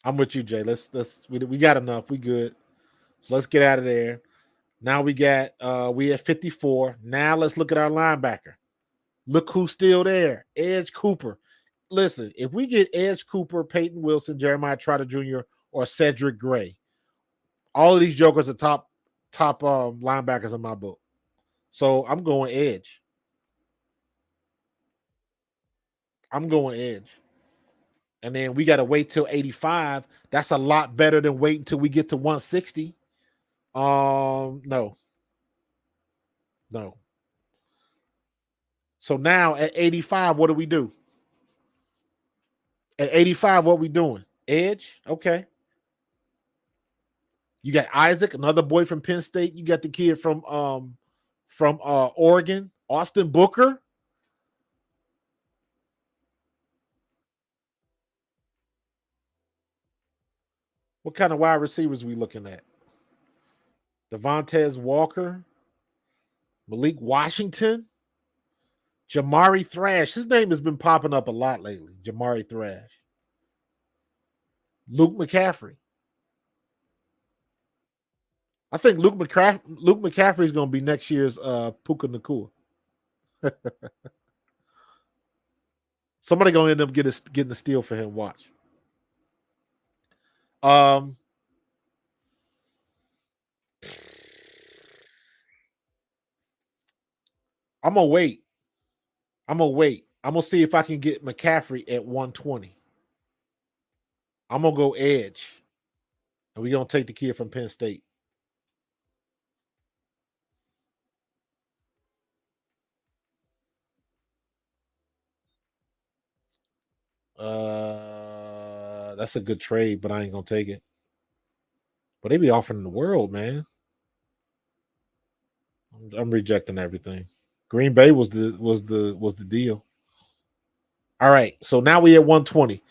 I'm with you, Jay. We got enough. We good. So let's get out of there. Now we at 54. Now let's look at our linebacker. Look who's still there. Edge Cooper. Listen, if we get Edge Cooper, Peyton Wilson, Jeremiah Trotter Jr., or Cedric Gray, all of these jokers are top linebackers in my book. So I'm going Edge. And then we got to wait till 85. That's a lot better than waiting until we get to 160. No. So now at 85, what do we do? At 85, what we doing? Edge? Okay. You got Isaac, another boy from Penn State. You got the kid from Oregon, Austin Booker. What kind of wide receivers we looking at? Devontae Walker, Malik Washington, Jamari Thrash. His name has been popping up a lot lately. Jamari Thrash. Luke McCaffrey. I think Luke McCaffrey is going to be next year's Puka Nacua. Somebody going to end up getting the steal for him. Watch. I'm gonna wait. I'm gonna see if I can get McCaffrey at 120. I'm gonna go edge, and we're gonna take the kid from Penn State. That's a good trade, but I ain't gonna take it. But they be offering the world, man. I'm rejecting everything. Green Bay was the deal. All right, so now we at 120.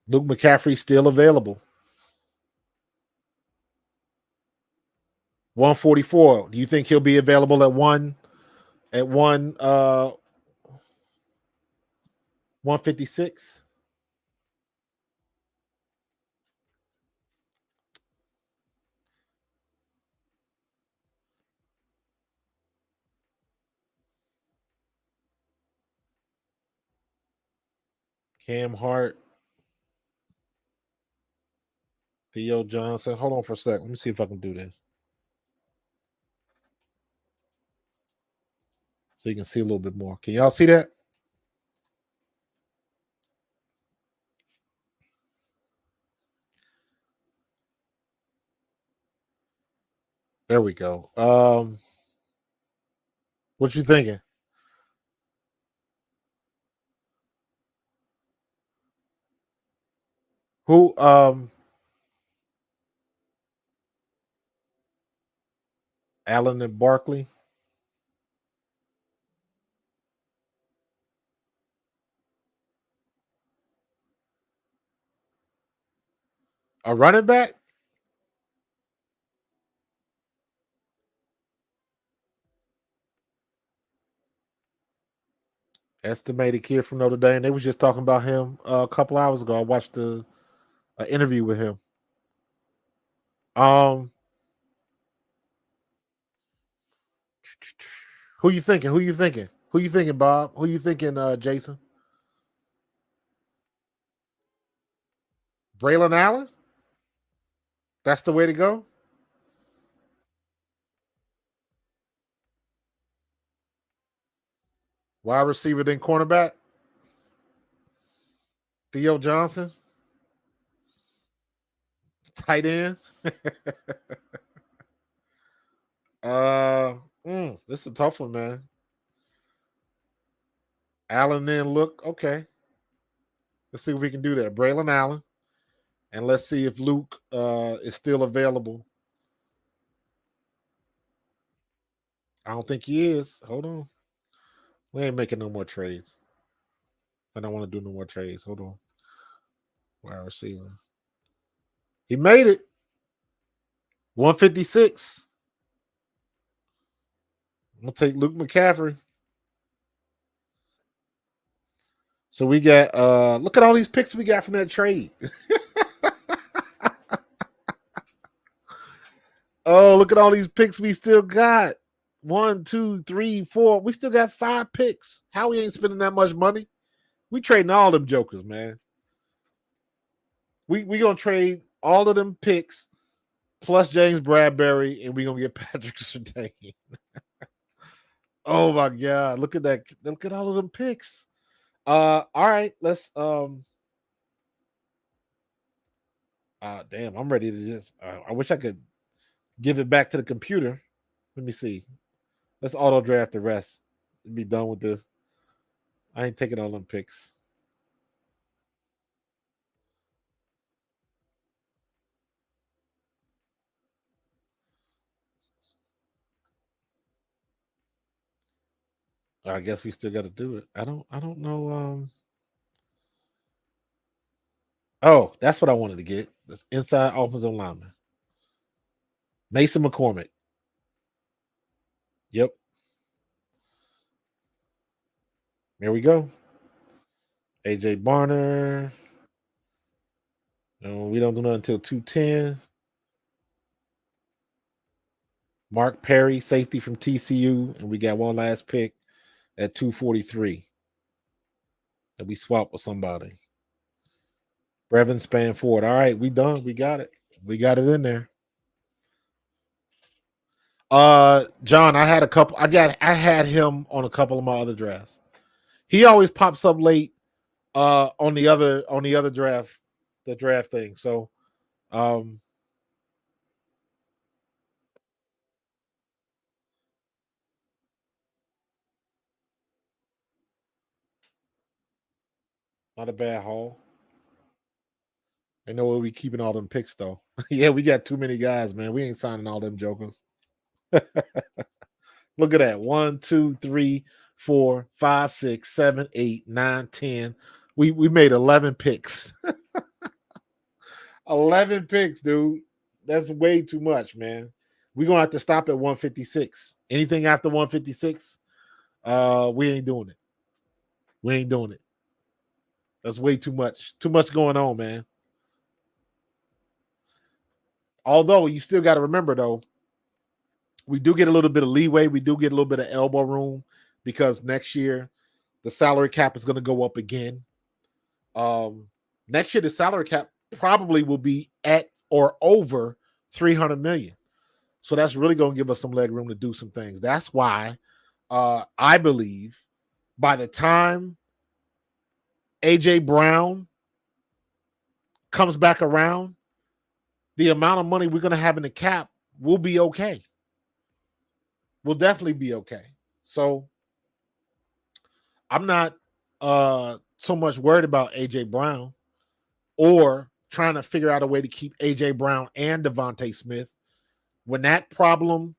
Luke McCaffrey still available. 144. Do you think he'll be available at 156? Cam Hart, Theo Johnson. Hold on for a sec. Let me see if I can do this. So you can see a little bit more. Can y'all see that? There we go. What you thinking? Who Allen and Barkley? A running back? Estimated kid from Notre Dame. They was just talking about him a couple hours ago. I watched the interview with him. Who you thinking? Who you thinking? Who you thinking, Bob? Who you thinking, Jason? Braylon Allen? That's the way to go? Wide receiver, then cornerback? Theo Johnson? Tight end? This is a tough one, man. Allen then look, okay. Let's see if we can do that. Braylon Allen. And let's see if Luke is still available. I don't think he is. Hold on. We ain't making no more trades. I don't want to do no more trades. Hold on. Wide receivers. He made it. 156. I'm gonna take Luke McCaffrey. So we got look at all these picks we got from that trade. Oh, look at all these picks we still got. 1, 2, 3, 4. We still got 5 picks. Howie ain't spending that much money. We trading all them jokers, man. We gonna trade all of them picks plus James Bradbury, and we gonna get Patrick Surtain. Oh my god! Look at that! Look at all of them picks. All right, let's damn, I'm ready to just. I wish I could give it back to the computer. Let me see. Let's auto draft the rest. Be done with this. I ain't taking all them picks. I guess we still got to do it. I don't know. Oh, that's what I wanted to get. This inside offensive lineman, Mason McCormick. Yep. There we go. AJ Barner. No, we don't do nothing until 210. Mark Perry, safety from TCU, and we got one last pick at 243 that we swap with somebody. Brevin Span Ford. All right, we done. We got it. We got it in there. John, I had him on a couple of my other drafts. He always pops up late on the other draft, the draft thing. So not a bad haul. I know we'll be keeping all them picks though. Yeah, we got too many guys, man. We ain't signing all them jokers. Look at that. 1, 2, 3, 4, 5, 6, 7, 8, 9, 10. We made 11 picks. 11 picks, dude. That's way too much, man. We're gonna have to stop at 156. Anything after 156, we ain't doing it. We ain't doing it. That's way too much. Too much going on, man. Although you still got to remember, though, we do get a little bit of leeway. We do get a little bit of elbow room because next year the salary cap is going to go up again. Next year the salary cap probably will be at or over 300 million. So that's really going to give us some leg room to do some things. That's why I believe by the time AJ Brown comes back around, the amount of money we're going to have in the cap will be okay. We'll definitely be okay. So I'm not so much worried about AJ Brown or trying to figure out a way to keep AJ Brown and Devontae Smith. When that problem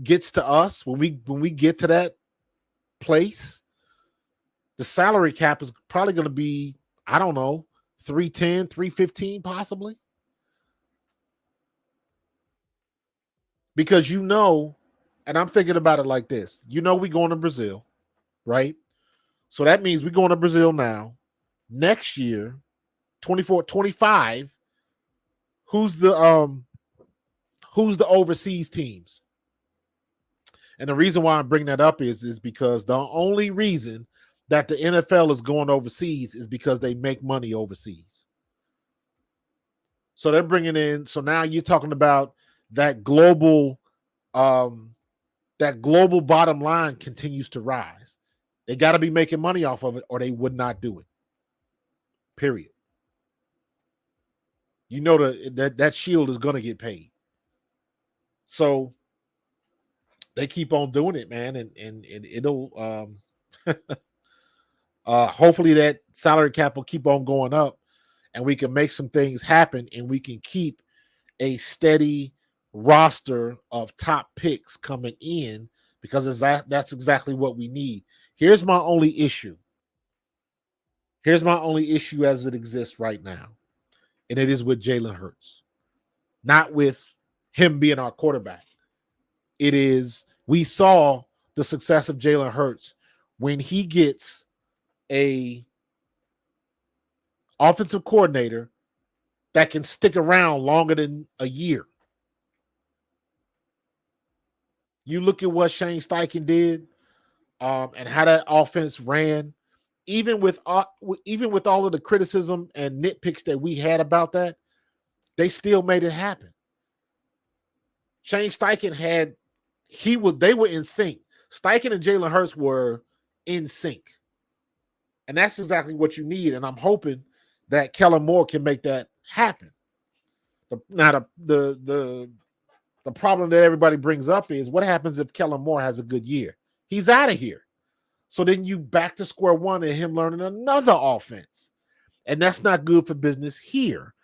gets to us, when we get to that place, the salary cap is probably going to be, I don't know, 310, 315 possibly. Because and I'm thinking about it like this. We going to Brazil, right? So that means we're going to Brazil now. Next year, 24, 25, who's the overseas teams? And the reason why I'm bringing that up is because the only reason that the NFL is going overseas is because they make money overseas. So they're bringing in. So now you're talking about that global bottom line continues to rise. They got to be making money off of it, or they would not do it. Period. That shield is going to get paid. So they keep on doing it, man, and it'll hopefully that salary cap will keep on going up, and we can make some things happen, and we can keep a steady roster of top picks coming in because that's exactly what we need. Here's my only issue. As it exists right now, and it is with Jalen Hurts, not with him being our quarterback. It is, we saw the success of Jalen Hurts when he gets a offensive coordinator that can stick around longer than a year. You look at what Shane Steichen did and how that offense ran, even with all of the criticism and nitpicks that we had about that, they still made it happen. Shane Steichen they were in sync. Steichen and Jalen Hurts were in sync. And that's exactly what you need. And I'm hoping that Kellen Moore can make that happen. The problem that everybody brings up is what happens if Kellen Moore has a good year? He's out of here. So then you back to square one and him learning another offense. And that's not good for business here.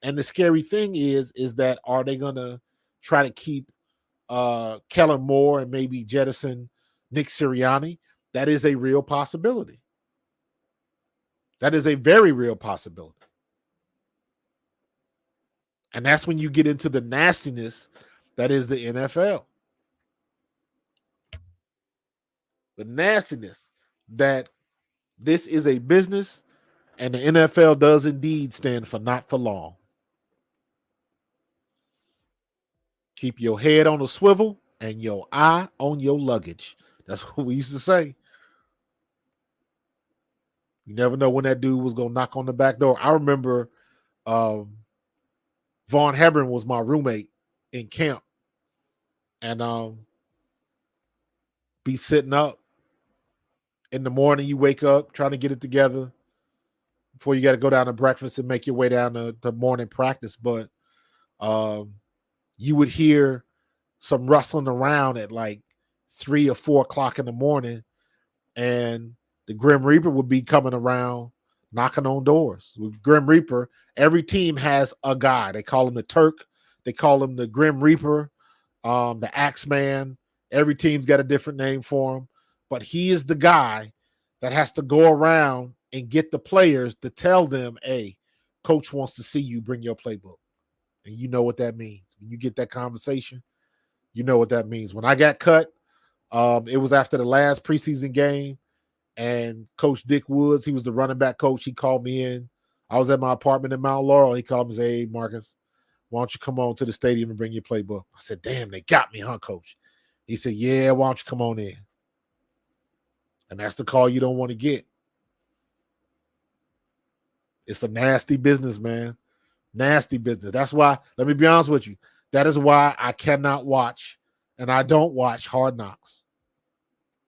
And the scary thing is that are they going to try to keep Kellen Moore and maybe jettison Nick Sirianni? That is a real possibility. That is a very real possibility. And that's when you get into the nastiness that is the NFL. The nastiness that This is a business, and the NFL does indeed stand for not for long. Keep your head on a swivel and your eye on your luggage. That's what we used to say. You never know when that dude was going to knock on the back door. I remember Vaughn Hebron was my roommate in camp. And be sitting up in the morning. You wake up trying to get it together before you got to go down to breakfast and make your way down to morning practice. But you would hear some rustling around at like 3 or 4 o'clock in the morning, and the Grim Reaper would be coming around knocking on doors. With Grim Reaper, every team has a guy. They call him the Turk. They call him the Grim Reaper, the Axeman. Every team's got a different name for him. But he is the guy that has to go around and get the players to tell them, hey, coach wants to see you, bring your playbook. And you know what that means. When you get that conversation, you know what that means. When I got cut, it was after the last preseason game, and Coach Dick Woods, he was the running back coach. He called me in. I was at my apartment in Mount Laurel. He called me and said, hey, Marcus, why don't you come on to the stadium and bring your playbook? I said, damn, they got me, huh, coach? He said, yeah, why don't you come on in? And that's the call you don't want to get. It's a nasty business, man. Nasty business. That's why, let me be honest with you, that is why I cannot watch, and I don't watch Hard Knocks.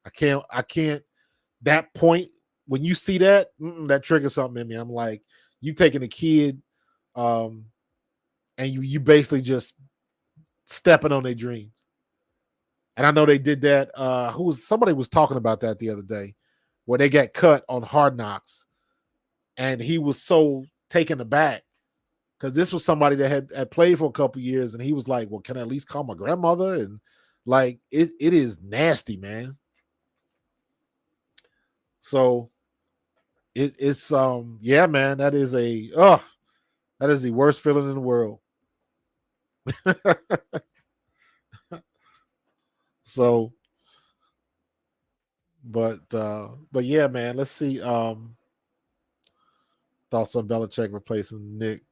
I can't. That point, when you see that, that triggers something in me. I'm like, you taking a kid and you basically just stepping on their dreams. And I know they did that. Somebody was talking about that the other day, where they got cut on Hard Knocks, and he was so taken aback because this was somebody that had played for a couple years, and he was like, well, can I at least call my grandmother? And like, it is nasty, man. So it's yeah, man, that is the worst feeling in the world. So, but yeah, man, let's see. Thoughts on Belichick replacing Nick,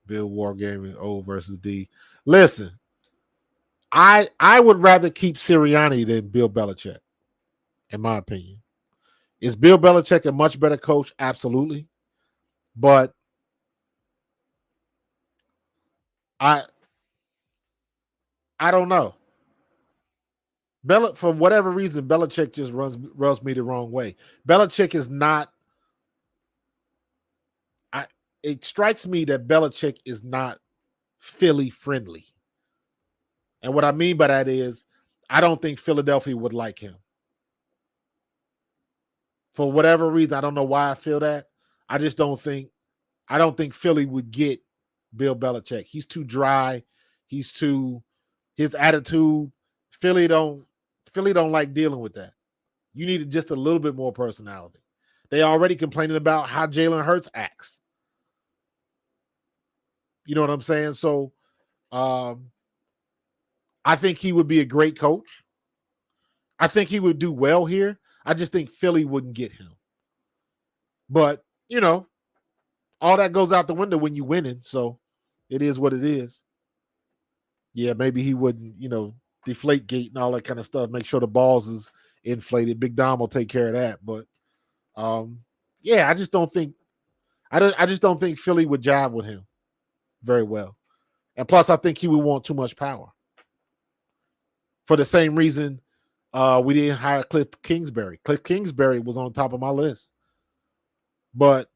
Bill Wargaming O versus D. Listen, I would rather keep Sirianni than Bill Belichick, in my opinion. Is Bill Belichick a much better coach? Absolutely. But I don't know. For whatever reason, Belichick just rubs me the wrong way. Belichick is not. It strikes me that Belichick is not Philly friendly, and what I mean by that is, I don't think Philadelphia would like him. For whatever reason, I don't know why I feel that. I just don't think. I don't think Philly would get Bill Belichick. He's too dry. His attitude. Philly don't like dealing with that. You need just a little bit more personality. They already complaining about how Jalen Hurts acts. You know what I'm saying? So I think he would be a great coach. I think he would do well here. I just think Philly wouldn't get him. But, all that goes out the window when you winning. So it is what it is. Yeah, maybe he wouldn't, deflate gate and all that kind of stuff. Make sure the balls is inflated. Big Dom will take care of that. But yeah, I just don't think Philly would jive with him very well. And plus, I think he would want too much power. For the same reason we didn't hire Cliff Kingsbury. Cliff Kingsbury was on top of my list. But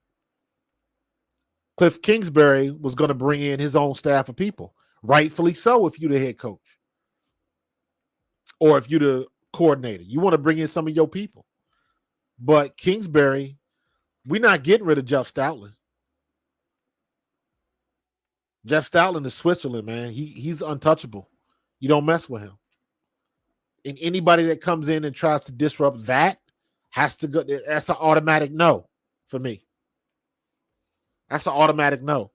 Cliff Kingsbury was going to bring in his own staff of people. Rightfully so if you're the head coach. Or if you're the coordinator. You want to bring in some of your people. But Kingsbury, we're not getting rid of Jeff Stoutland. Jeff Stoutland is Switzerland, man. He's untouchable. You don't mess with him. And anybody that comes in and tries to disrupt that has to go. That's an automatic no for me. That's an automatic no.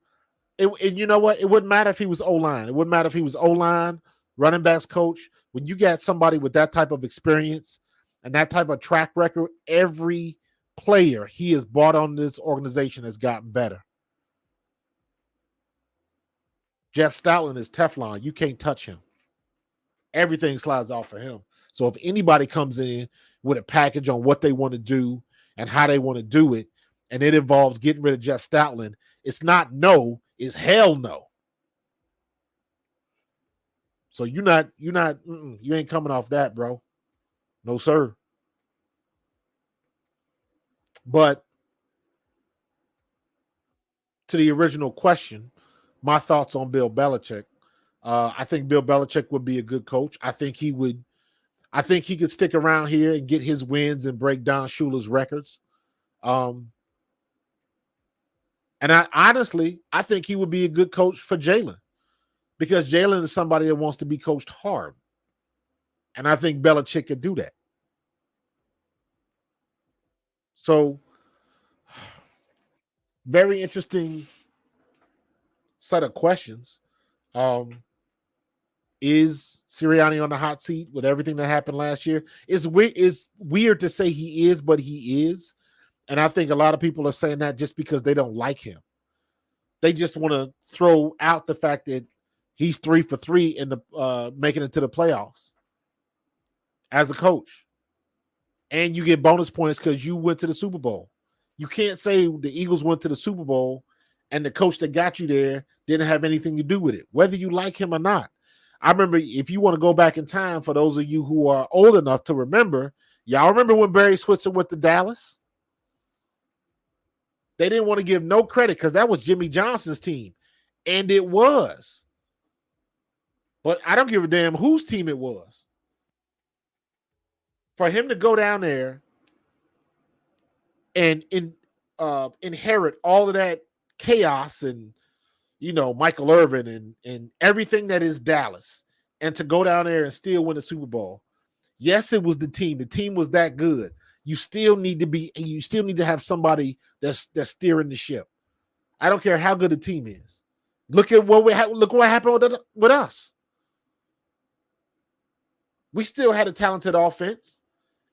And you know what? It wouldn't matter if he was O-line. It wouldn't matter if he was O-line, running backs coach. When you got somebody with that type of experience and that type of track record, every player he has brought on this organization has gotten better. Jeff Stoutland is Teflon. You can't touch him. Everything slides off of him. So if anybody comes in with a package on what they want to do and how they want to do it, and it involves getting rid of Jeff Stoutland, it's not no, it's hell no. So you ain't coming off that, bro. No, sir. But to the original question, my thoughts on Bill Belichick. I think Bill Belichick would be a good coach. I think he could stick around here and get his wins and break Don Shula's records. And I think he would be a good coach for Jalen, because Jalen is somebody that wants to be coached hard. And I think Belichick could do that. So, very interesting set of questions. Is Sirianni on the hot seat with everything that happened last year? It's weird to say he is, but he is. And I think a lot of people are saying that just because they don't like him. They just want to throw out the fact that he's 3 for 3 in the making it to the playoffs as a coach. And you get bonus points because you went to the Super Bowl. You can't say the Eagles went to the Super Bowl and the coach that got you there didn't have anything to do with it, whether you like him or not. I remember, if you want to go back in time, for those of you who are old enough to remember, y'all remember when Barry Switzer went to Dallas? They didn't want to give no credit because that was Jimmy Johnson's team. And it was. But I don't give a damn whose team it was. For him to go down there and inherit all of that chaos and, Michael Irvin and everything that is Dallas, and to go down there and still win the Super Bowl. Yes, it was the team. The team was that good. You still need to have somebody that's steering the ship. I don't care how good the team is. Look what happened with us. We still had a talented offense,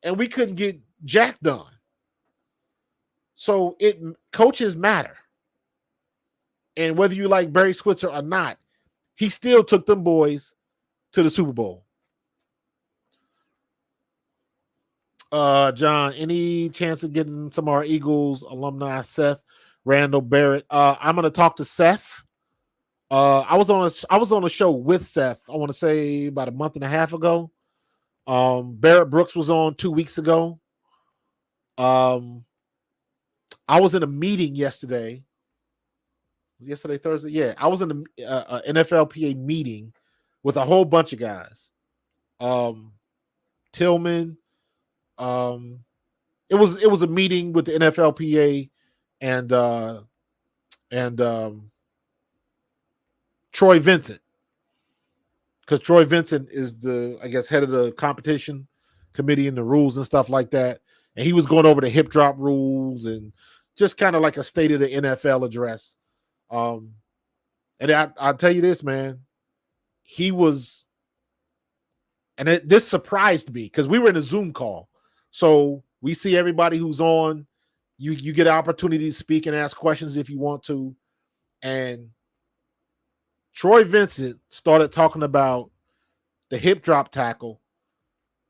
and we couldn't get jack done. So coaches matter. And whether you like Barry Switzer or not, he still took them boys to the Super Bowl. John, any chance of getting some of our Eagles alumni, Seth, Randall, Barrett? I'm going to talk to Seth. I was on a show with Seth, I want to say about a month and a half ago. Barrett Brooks was on 2 weeks ago. I was in a meeting yesterday. Yesterday, Thursday? Yeah, I was in an NFLPA meeting with a whole bunch of guys. Tillman. It was a meeting with the NFLPA and Troy Vincent, because Troy Vincent is the, I guess, head of the competition committee and the rules and stuff like that. And he was going over the hip drop rules and just kind of like a state of the NFL address. And I'll tell you this, man, he was, and this surprised me because we were in a Zoom call. So we see everybody who's on, you get an opportunity to speak and ask questions if you want to. And Troy Vincent started talking about the hip drop tackle,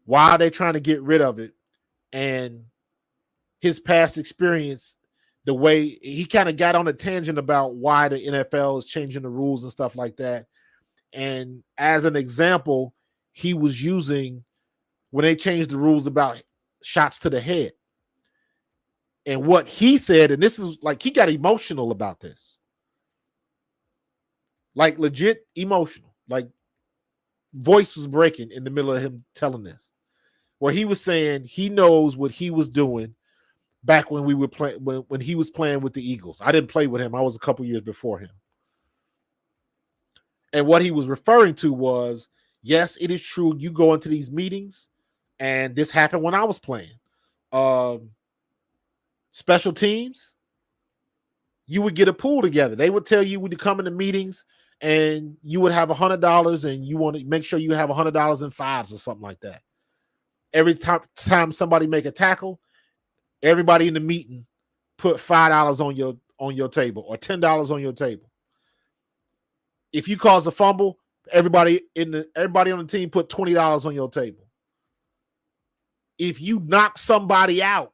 why they're trying to get rid of it, and his past experience, the way he kind of got on a tangent about why the NFL is changing the rules and stuff like that. And as an example, he was using when they changed the rules about shots to the head. And what he said, and this is like, he got emotional about this. Like legit emotional. Like voice was breaking in the middle of him telling this. Where he was saying he knows what he was doing back when we were playing, when he was playing with the Eagles. I didn't play with him. I was a couple years before him. And what he was referring to was, yes, it is true. You go into these meetings, and this happened when I was playing. Special teams, you would get a pool together. They would tell you when you come into meetings, and you would have $100, and you want to make sure you have $100 in fives or something like that. Every time somebody make a tackle, everybody in the meeting put $5 on your table or $10 on your table. If you cause a fumble, everybody on the team put $20 on your table. If you knock somebody out,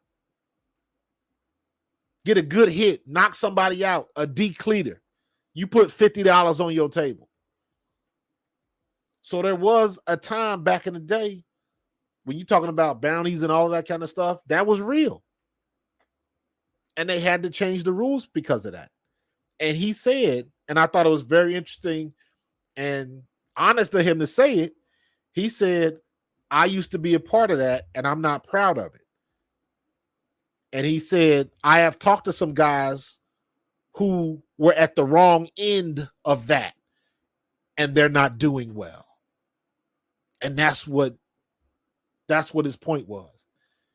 get a good hit, knock somebody out, a decleater, you put $50 on your table. So there was a time back in the day when you're talking about bounties and all of that kind of stuff, that was real. And they had to change the rules because of that. And he said, and I thought it was very interesting and honest of him to say it, he said, I used to be a part of that, and I'm not proud of it. And he said, I have talked to some guys who were at the wrong end of that, and they're not doing well. And that's what his point was.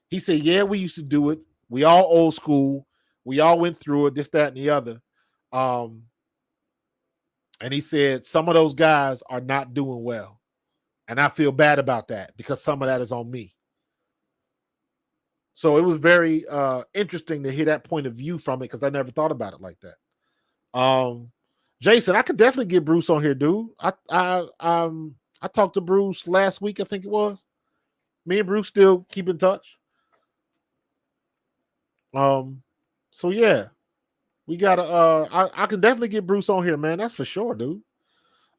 He said, yeah, we used to do it. We all old school. We all went through it, this, that, and the other. And he said, some of those guys are not doing well. And I feel bad about that because some of that is on me. So it was very interesting to hear that point of view from it because I never thought about it like that. Jason, I could definitely get Bruce on here, dude. I talked to Bruce last week, I think it was. Me and Bruce still keep in touch. So yeah, we gotta. I can definitely get Bruce on here, man. That's for sure, dude.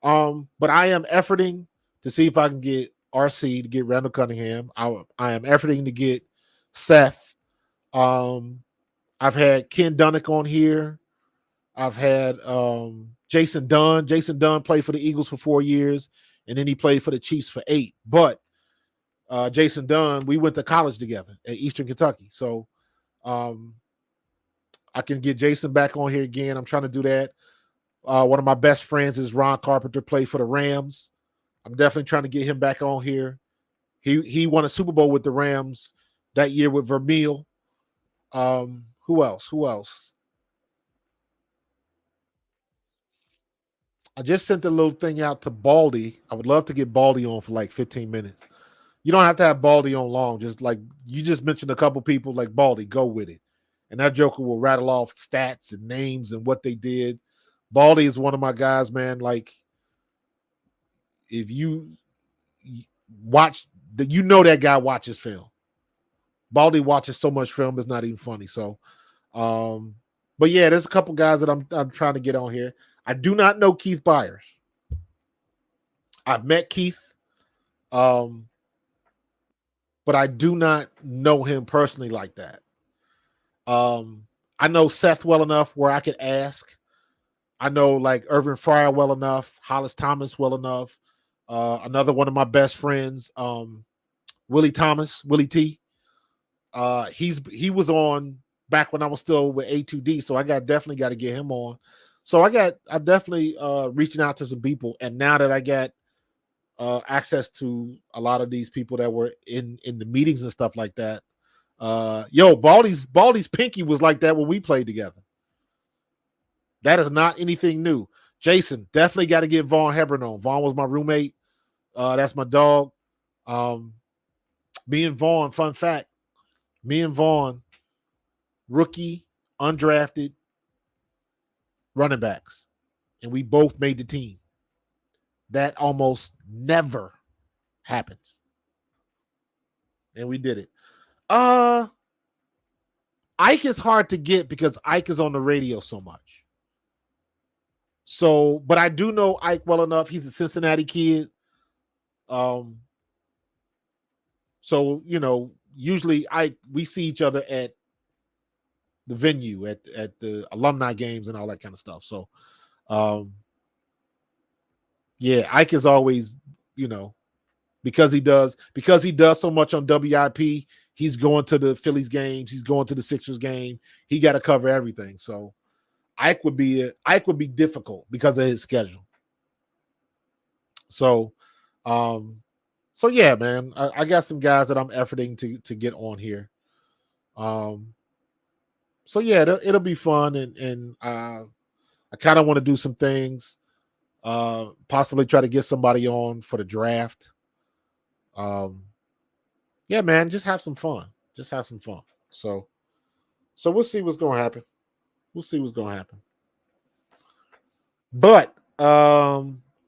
But I am efforting to see if I can get RC to get Randall Cunningham. I am efforting to get Seth. I've had Ken Dunnick on here. I've had Jason Dunn. Jason Dunn played for the Eagles for 4 years, and then he played for the Chiefs for 8. But Jason Dunn, we went to college together at Eastern Kentucky. So I can get Jason back on here again. I'm trying to do that. One of my best friends is Ron Carpenter, played for the Rams. I'm definitely trying to get him back on here. He won a Super Bowl with the Rams that year with Vermeil. Who else? I just sent a little thing out to Baldy. I would love to get Baldy on for like 15 minutes. You don't have to have Baldy on long. Just like you just mentioned a couple people like Baldy, go with it. And that joker will rattle off stats and names and what they did. Baldy is one of my guys, man. Like, if you watch, you know that guy watches film. Baldy watches so much film, it's not even funny. So, but yeah, there's a couple guys that I'm trying to get on here. I do not know Keith Byers. I've met Keith, but I do not know him personally like that. I know Seth well enough where I could ask. I know like Irvin Fryer well enough, Hollis Thomas well enough. Another one of my best friends, Willie Thomas, Willie T. He was on back when I was still with A2D, so I definitely got to get him on. So I definitely reaching out to some people, and now that I got access to a lot of these people that were in the meetings and stuff like that. Baldy's pinky was like that when we played together. That is not anything new. Jason, definitely got to get Vaughn Hebron on. Vaughn was my roommate. That's my dog. Me and Vaughn, fun fact, me and Vaughn, rookie, undrafted running backs, and we both made the team. That almost never happens. And we did it. Ike is hard to get because Ike is on the radio so much. So, but I do know Ike well enough. He's a Cincinnati kid. So, you know, usually we see each other at the venue, at the alumni games and all that kind of stuff. So, yeah, Ike is always, you know, because he does so much on WIP, he's going to the Phillies games, he's going to the Sixers game. He got to cover everything. So Ike would be difficult because of his schedule. So, yeah, man, I got some guys that I'm efforting to get on here. So yeah, it'll be fun, and I kind of want to do some things. Possibly try to get somebody on for the draft. Yeah, man, just have some fun. So, So we'll see what's going to happen. We'll see what's going to happen. But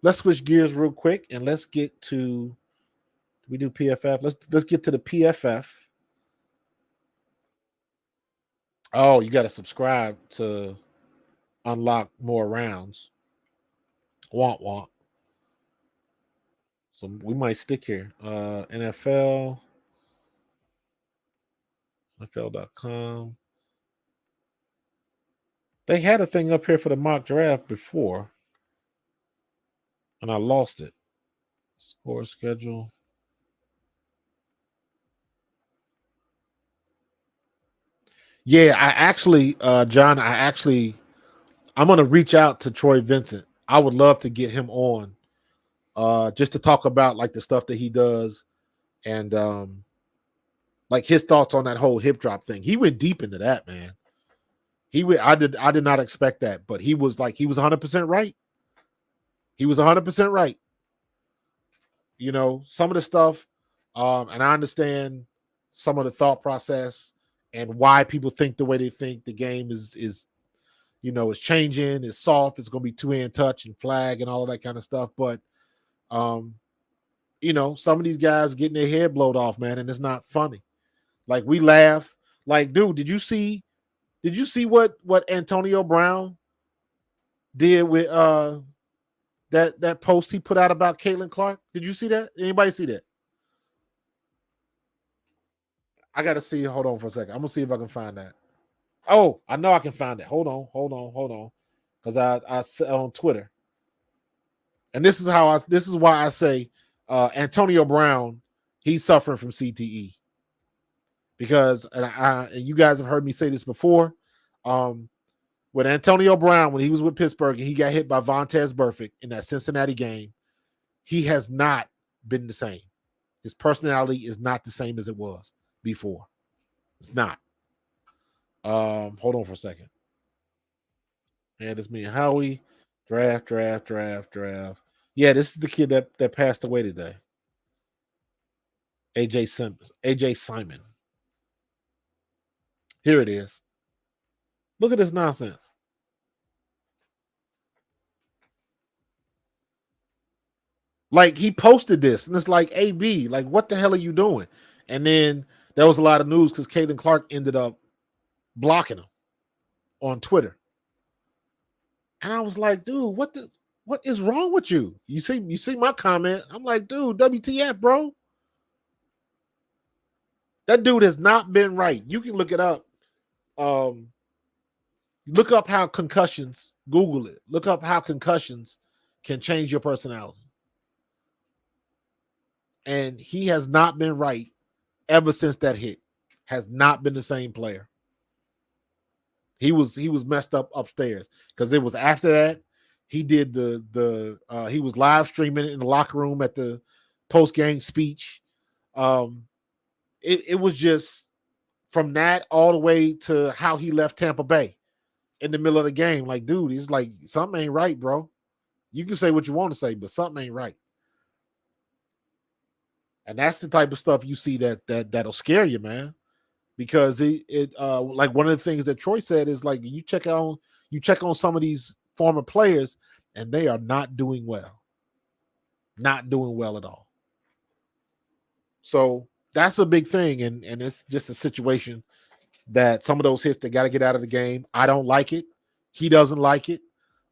let's switch gears real quick and let's get to we do PFF. Let's get to the PFF. Oh, you got to subscribe to unlock more rounds. Want. So we might stick here. NFL.com. They had a thing up here for the mock draft before, and I lost it. Score schedule. Yeah, I actually, John, I'm going to reach out to Troy Vincent. I would love to get him on just to talk about like the stuff that he does and like his thoughts on that whole hip drop thing. He went deep into that, man. I did not expect that, but he was 100% right. He was 100% right. You know, some of the stuff, and I understand some of the thought process and why people think the way they think. The game is is changing, it's soft, it's going to be two-hand touch and flag and all of that kind of stuff. But, some of these guys getting their head blowed off, man, and it's not funny. Like, we laugh. Like, dude, did you see what Antonio Brown did with that post he put out about Caitlin Clark? Did you see that? Anybody see that? I got to see. Hold on for a second. I'm going to see if I can find that. Oh, I know I can find it. Hold on. Because I said on Twitter. And this is why I say Antonio Brown, he's suffering from CTE. Because and you guys have heard me say this before. With Antonio Brown, when he was with Pittsburgh and he got hit by Vontaze Burfict in that Cincinnati game, he has not been the same. His personality is not the same as it was before. It's not. Hold on for a second. And it's me and Howie. Draft. Yeah, this is the kid that passed away today. AJ Simon. Here it is. Look at this nonsense. Like, he posted this, and it's like, AB, like, what the hell are you doing? And then there was a lot of news because Caitlin Clark ended up blocking him on Twitter. And I was like, dude, what is wrong with you? You see my comment. I'm like, dude, WTF, bro? That dude has not been right. You can look it up. Look up how concussions, Google it. Look up how concussions can change your personality. And he has not been right ever since that hit. Has not been the same player. He was messed up upstairs because it was after that he did he was live streaming it in the locker room at the post game speech. It was just from that all the way to how he left Tampa Bay in the middle of the game. Like, dude, it's like something ain't right, bro. You can say what you want to say, but something ain't right. And that's the type of stuff you see that'll scare you, man. Because it like one of the things that Troy said is like you check on some of these former players and they are not doing well. Not doing well at all. So that's a big thing, and it's just a situation that some of those hits, they got to get out of the game. I don't like it. He doesn't like it,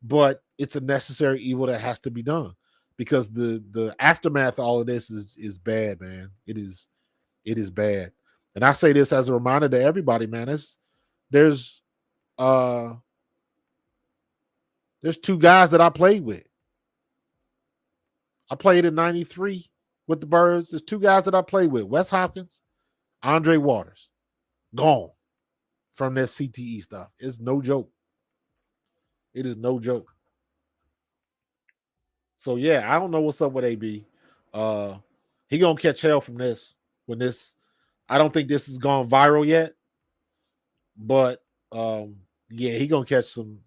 but it's a necessary evil that has to be done because the aftermath of all of this is bad, man. It is bad. And I say this as a reminder to everybody, man. There's two guys that I played with. I played in 93 with the Birds. There's two guys that I played with. Wes Hopkins, Andre Waters. Gone from this CTE stuff. It's no joke. It is no joke. So yeah, I don't know what's up with AB. He gonna catch hell from this. I don't think this has gone viral yet, but yeah, he gonna catch some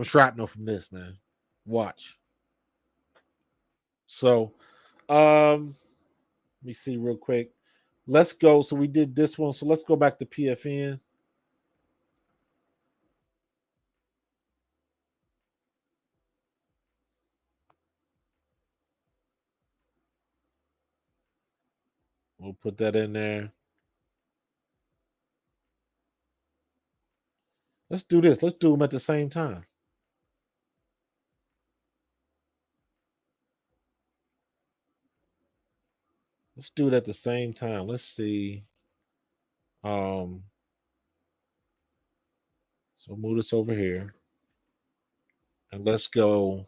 shrapnel from this, man. Watch. So, let me see real quick. Let's go. So we did this one. So let's go back to PFN. We'll put that in there. Let's do this. Let's do them at the same time. Let's do it at the same time. Let's see. So move this over here. And let's go.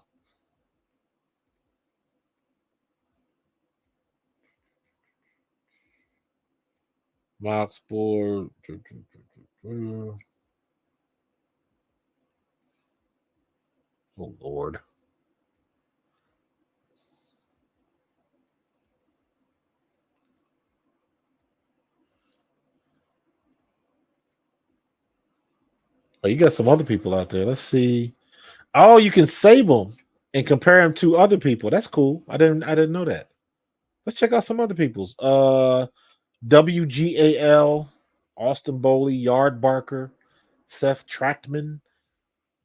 Mox board. Oh Lord. Oh, you got some other people out there. Let's see. Oh, you can save them and compare them to other people. That's cool. I didn't know that. Let's check out some other people's. WGAL, Austin Bowley, Yard Barker, Seth Trackman,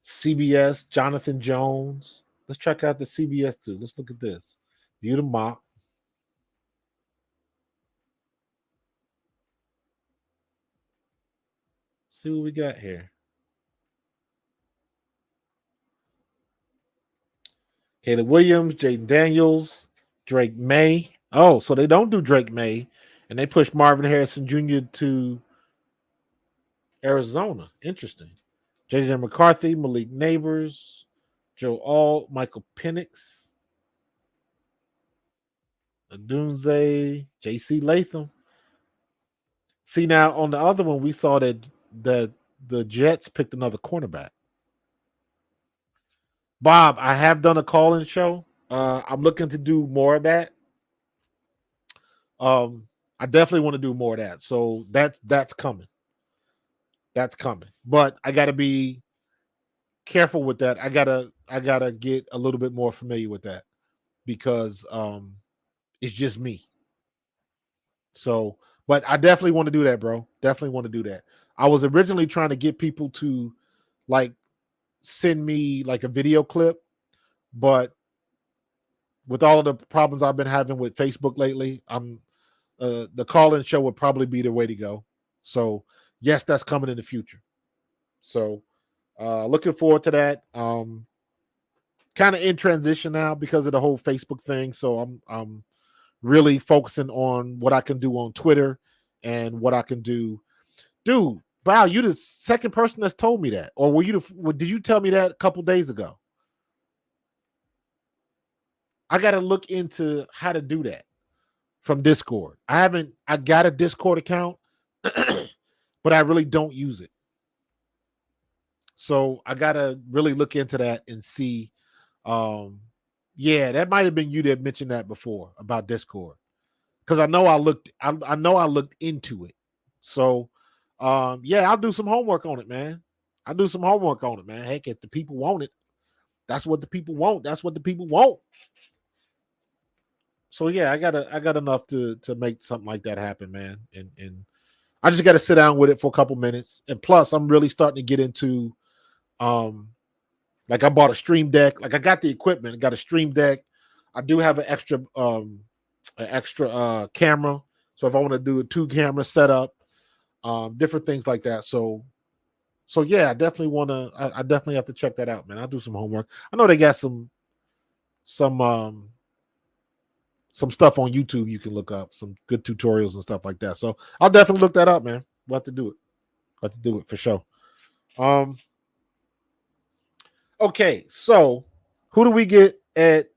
CBS, Jonathan Jones. Let's check out the CBS too. Let's look at this. View the mock. See what we got here. Caleb Williams, Jaden Daniels, Drake May. Oh, so they don't do Drake May, and they push Marvin Harrison Jr. to Arizona. Interesting. JJ McCarthy, Malik Neighbors, Joe Alt, Michael Penix, Adunze, JC Latham. See, now on the other one, we saw that the Jets picked another cornerback. Bob, I have done a call-in show. I'm looking to do more of that. I definitely want to do more of that. So that's coming. That's coming. But I got to be careful with that. I gotta get a little bit more familiar with that because it's just me. So, but I definitely want to do that, bro. Definitely want to do that. I was originally trying to get people to like send me like a video clip, but with all of the problems I've been having with Facebook lately, I'm the call-in show would probably be the way to go. So, yes, that's coming in the future. So, looking forward to that. Kind of in transition now because of the whole Facebook thing. So I'm really focusing on what I can do on Twitter and what I can do. Dude, wow, you the second person that's told me that, or did you tell me that a couple days ago? I got to look into how to do that from Discord. I got a Discord account, but I really don't use it. So I got to really look into that and see. Yeah, that might have been you that mentioned that before about Discord. Because I know I looked into it. So yeah, I'll do some homework on it, man. I'll do some homework on it, man. Heck, if the people want it, that's what the people want. That's what the people want. So yeah, I got enough to make something like that happen, man. And I just got to sit down with it for a couple minutes. And plus, I'm really starting to get into like I bought a stream deck. Like I got the equipment, I got a stream deck. I do have an extra camera. So if I want to do a 2-camera setup, different things like that. So yeah, I definitely want to. I definitely have to check that out, man. I'll do some homework. I know they got some some stuff on YouTube you can look up, some good tutorials and stuff like that. So I'll definitely look that up, man. We'll have to do it. We'll have to do it for sure. Okay, so who do we get at?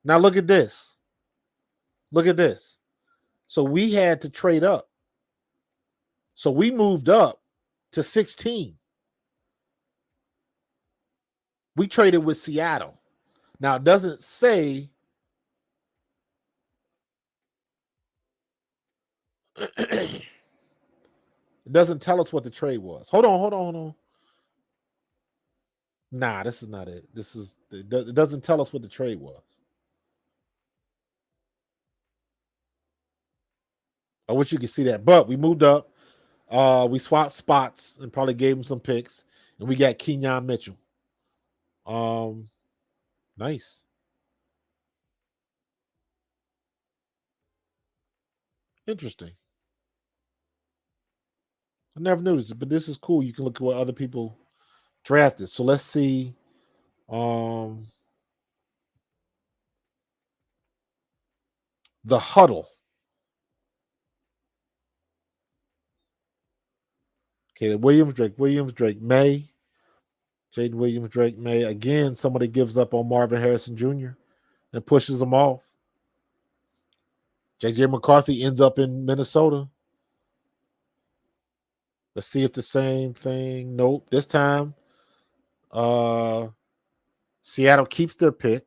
Now look at this. Look at this. So we had to trade up. So we moved up to 16. We traded with Seattle. Now it doesn't say it doesn't tell us what the trade was. Hold on. Nah, this is not it. It doesn't tell us what the trade was. I wish you could see that. But we moved up. We swapped spots and probably gave him some picks. And we got Kenyon Mitchell. Nice. Interesting. I never noticed it, but this is cool. You can look at what other people drafted. So let's see. Um, the huddle. Okay, Williams, Drake, May, Jaden Williams, Drake, May. Again, somebody gives up on Marvin Harrison Jr. and pushes him off. JJ McCarthy ends up in Minnesota. Let's see if the same thing. Nope. This time, Seattle keeps their pick.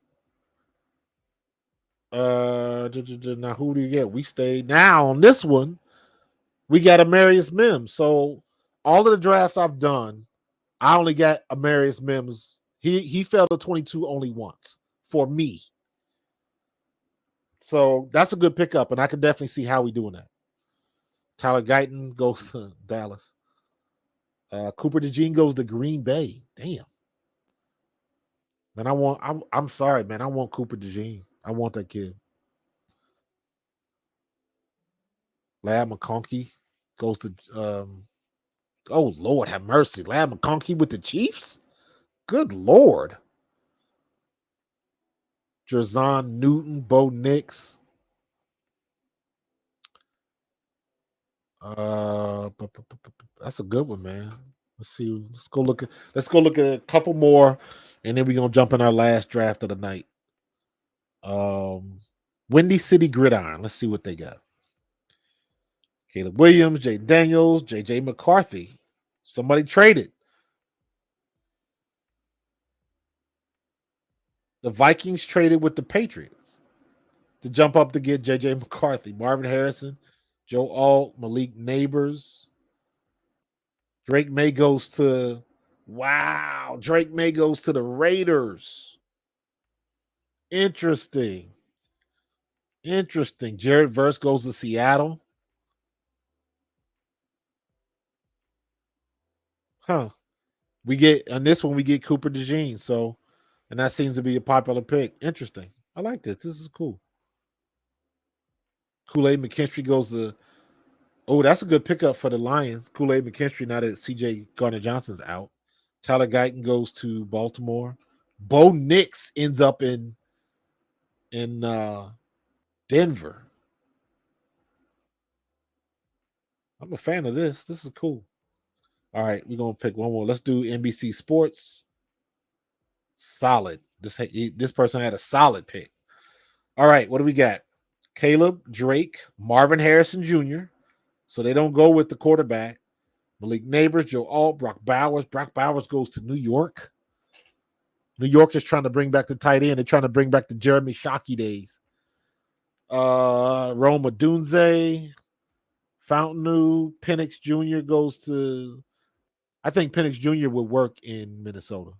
Now who do you get? We stayed. Now on this one, we got Amarius Mims. So all of the drafts I've done, I only got Amarius Mims. He fell to 22 only once for me. So that's a good pickup, and I can definitely see Howie doing that. Tyler Guyton goes to Dallas. Cooper DeJean goes to Green Bay. Damn. Man, I'm sorry, man. I want Cooper DeJean. I want that kid. Lad McConkey goes to oh Lord have mercy. Lad McConkey with the Chiefs? Good Lord. Jerzon Newton, Bo Nix. That's a good one, man. Let's see. Let's go look at a couple more, and then we're gonna jump in our last draft of the night. Windy City Gridiron. Let's see what they got. Caleb Williams, Jay Daniels, JJ McCarthy. Somebody traded. The Vikings traded with the Patriots to jump up to get JJ McCarthy, Marvin Harrison, Joe Alt, Malik Neighbors. Drake May goes to Drake May goes to the Raiders. Interesting. Jared Verse goes to Seattle. Huh. We get on this one, we get Cooper DeJean. So, and that seems to be a popular pick. Interesting. I like this. This is cool. Kool-Aid McKinstry goes to that's a good pickup for the Lions. Kool-Aid McKinstry, now that CJ Gardner-Johnson's out. Tyler Guyton goes to Baltimore. Bo Nix ends up in Denver. I'm a fan of this. This is cool. All right, we're gonna pick one more. Let's do NBC Sports. Solid. This person had a solid pick. All right, what do we got? Caleb, Drake, Marvin Harrison Jr. So they don't go with the quarterback. Malik Neighbors, Joe Alt, Brock Bowers. Brock Bowers goes to New York. New York is trying to bring back the tight end. They're trying to bring back the Jeremy Shockey days. Roma Dunze, Fountainu, Penix Jr. goes to. I think Penix Jr. would work in Minnesota.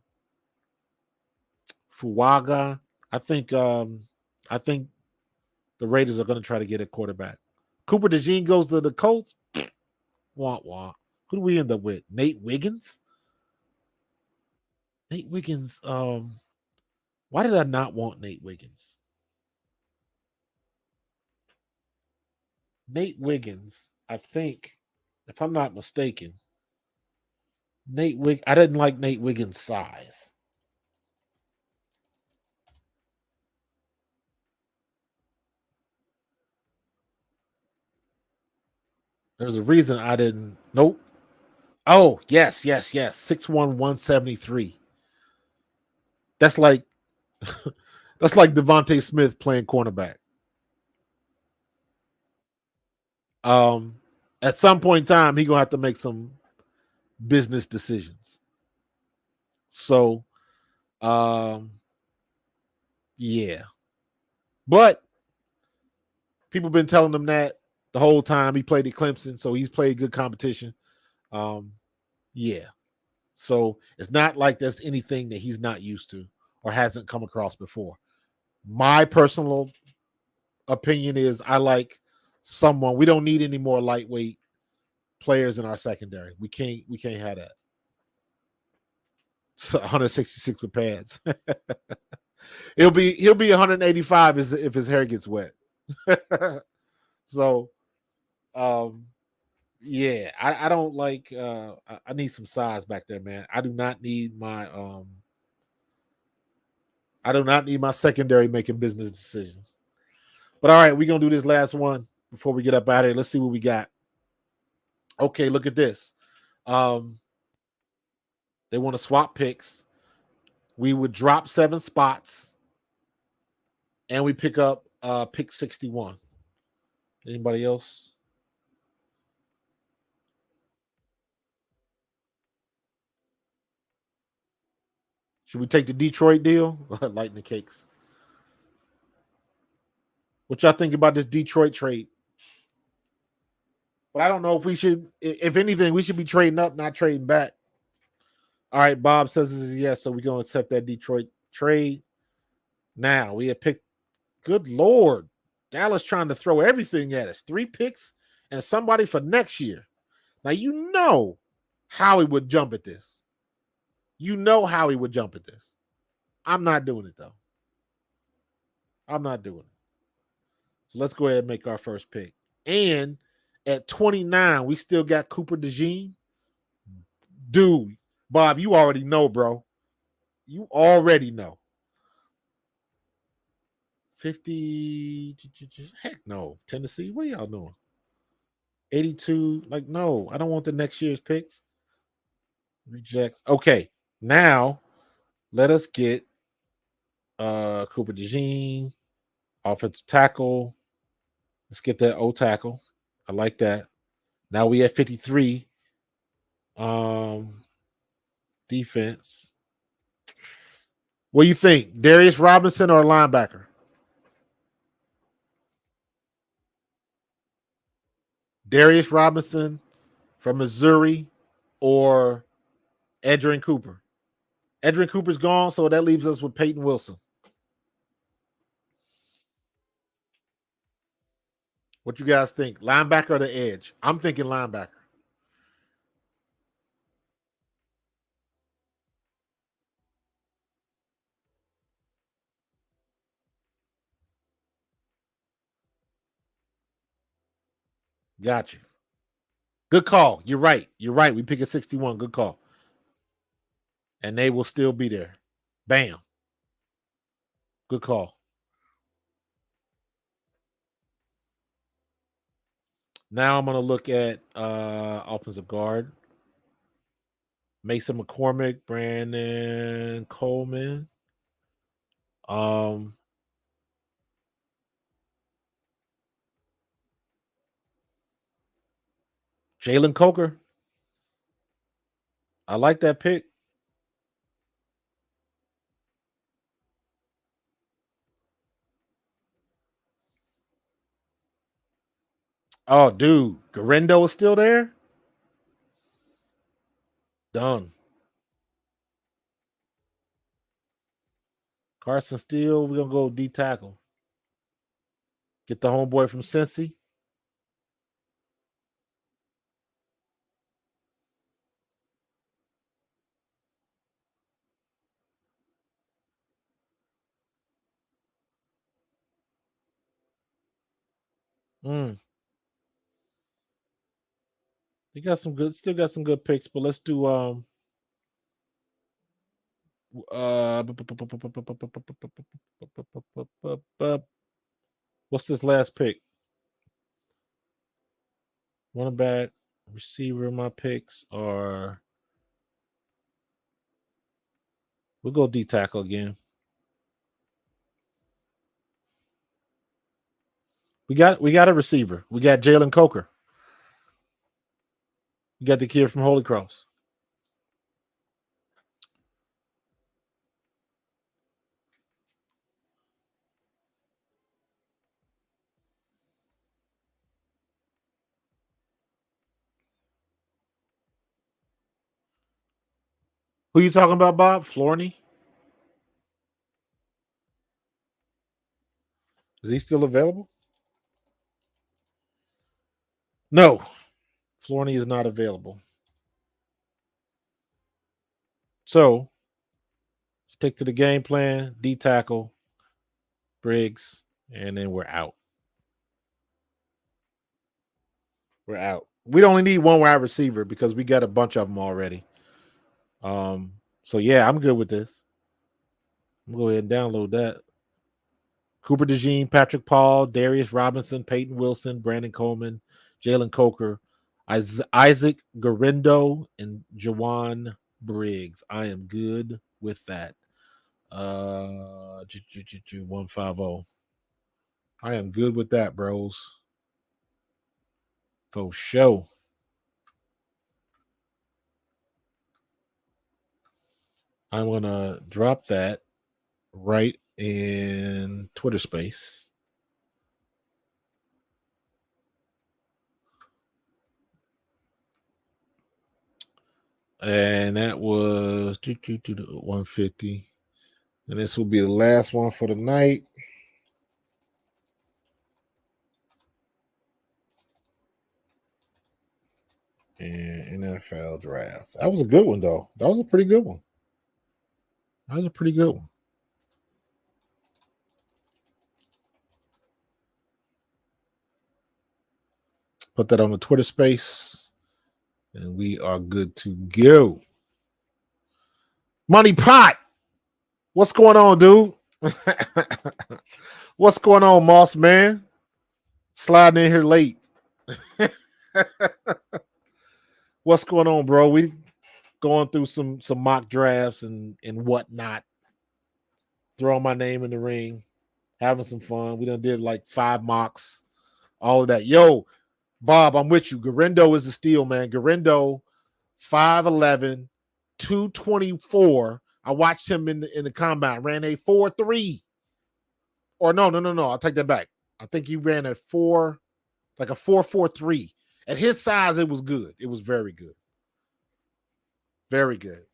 Fuaga. I think the Raiders are going to try to get a quarterback. Cooper DeJean goes to the Colts. Wah wah. Who do we end up with? Nate Wiggins. Nate Wiggins. Why did I not want Nate Wiggins? Nate Wiggins. I think, if I'm not mistaken, I didn't like Nate Wiggins' size. There's a reason I didn't. Nope. Oh, yes. 6'1", 173. That's like Devontae Smith playing cornerback. At some point in time, he's gonna have to make some business decisions. So, yeah. But people have been telling him that the whole time. He played at Clemson, so he's played good competition. Yeah. So it's not like there's anything that he's not used to or hasn't come across before. My personal opinion is I like someone. We don't need any more lightweight players in our secondary. We can't have that. So 166 with pads. he'll be 185 if his hair gets wet. So Yeah, I don't like. I need some size back there, man. I do not need my I do not need my secondary making business decisions. But all right, we're gonna do this last one before we get up out of here. Let's see what we got. Okay, look at this. They want to swap picks. We would drop 7 spots, and we pick up pick 61. Anybody else? Should we take the Detroit deal? Lighten the cakes. What y'all think about this Detroit trade? But I don't know if we should. If anything, we should be trading up, not trading back. All right, Bob says this is yes, so we're gonna accept that Detroit trade. Now we have picked. Good Lord, Dallas trying to throw everything at us. 3 picks and somebody for next year. Now you know Howie would jump at this. You know Howie would jump at this. I'm not doing it though. I'm not doing it. So let's go ahead and make our first pick. And at 29, we still got Cooper DeJean. Dude, Bob, you already know, bro. You already know. 50. Heck no. Tennessee, what are y'all doing? 82. Like, no, I don't want the next year's picks. Rejects. Okay. Now let us get Cooper DeJean, offensive tackle. Let's get that O tackle. I like that. Now we at 53. Defense. What do you think? Darius Robinson or linebacker? Darius Robinson from Missouri or Edgerrin Cooper? Edgerrin Cooper's gone, so that leaves us with Peyton Wilson. What you guys think? Linebacker or the edge? I'm thinking linebacker. Got you. Good call. You're right. You're right. We pick a 61. Good call. And they will still be there. Bam. Good call. Now I'm going to look at offensive guard. Mason McCormick, Brandon Coleman. Jalen Coker. I like that pick. Oh, dude. Garendo is still there? Done. Carson Steele. We're going to go D tackle. Get the homeboy from Cincy. He got some good, still got some good picks, but let's do what's this last pick? Running back, receiver. My picks are we'll go D tackle again. We got a receiver. We got Jalen Coker. You got the kid from Holy Cross. Who you talking about, Bob? Florney? Is he still available? No, Florney is not available. So stick to the game plan. D tackle, Briggs, and then we're out. We're out. We only need one wide receiver because we got a bunch of them already. So yeah, I'm good with this. I'm gonna go ahead and download that. Cooper DeJean, Patrick Paul, Darius Robinson, Peyton Wilson, Brandon Coleman, Jalen Coker, Isaac Garindo, and Jawan Briggs. I am good with that. 150. I am good with that, bros. For sure. I'm gonna drop that right in Twitter Space. And that was 150. And this will be the last one for the night. And NFL draft. That was a good one, though. That was a pretty good one. Put that on the Twitter Space. And we are good to go. Money Pot. What's going on, dude? What's going on, Moss man? Sliding in here late. What's going on, bro? We going through some mock drafts and whatnot. Throwing my name in the ring, having some fun. We done did like 5 mocks, all of that. Yo, Bob, I'm with you. Garindo is the steal, man. Garindo, 5'11", 224. I watched him in the combine. Ran a 4.3. Or no. I'll take that back. I think he ran a 4.43. At his size, it was good. It was very good. Very good.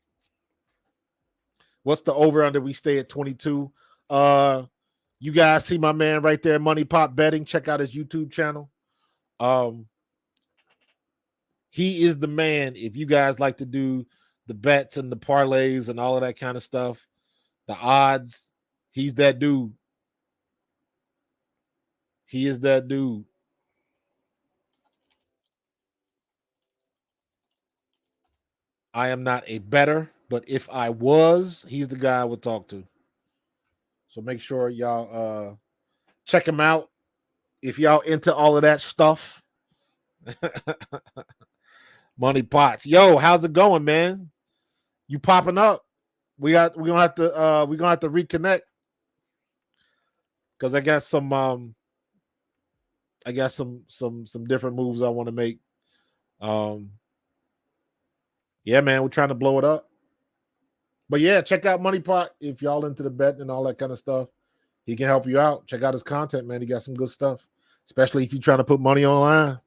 What's the over under? We stay at 22. You guys see my man right there, Money Pop Betting. Check out his YouTube channel. He is the man. If you guys like to do the bets and the parlays and all of that kind of stuff, the odds, he's that dude. He is that dude. I am not a bettor, but if I was, he's the guy I would talk to. So make sure y'all check him out. If y'all into all of that stuff. Money Pots. Yo, how's it going, man? You popping up? We're gonna have to reconnect. Because I got some different moves I want to make. Yeah, man, we're trying to blow it up. But yeah, check out Money Pot if y'all into the bet and all that kind of stuff. He can help you out. Check out his content, man. He got some good stuff, especially if you're trying to put money online.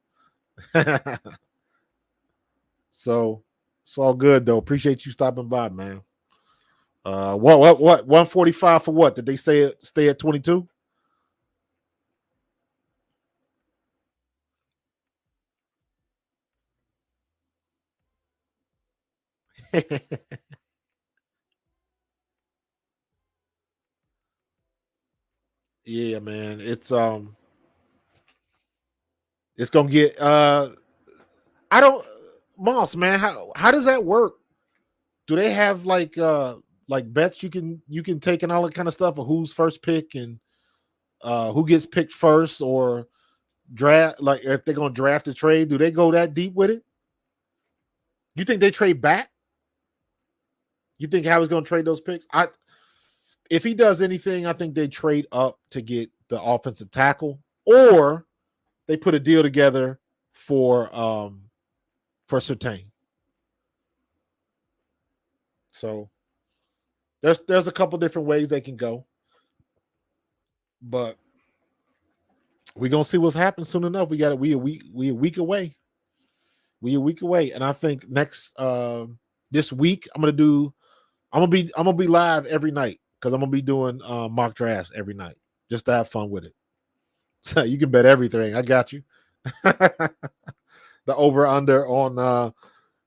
So it's all good though. Appreciate you stopping by, man. What 145 for what? Did they stay at 22? Yeah, man. It's gonna get I don't Moss, man, how does that work? Do they have like bets you can take and all that kind of stuff, or who's first pick and who gets picked first, or draft, like if they're gonna draft a trade, do they go that deep with it? You think they trade back? You think Howie's gonna trade those picks? If he does anything, I think they trade up to get the offensive tackle, or they put a deal together for Surtain. So there's a couple different ways they can go, but we're gonna see what's happening soon enough. We a week away. And I think next this week I'm gonna be live every night because I'm gonna be doing mock drafts every night just to have fun with it. So you can bet everything. I got you. The over under on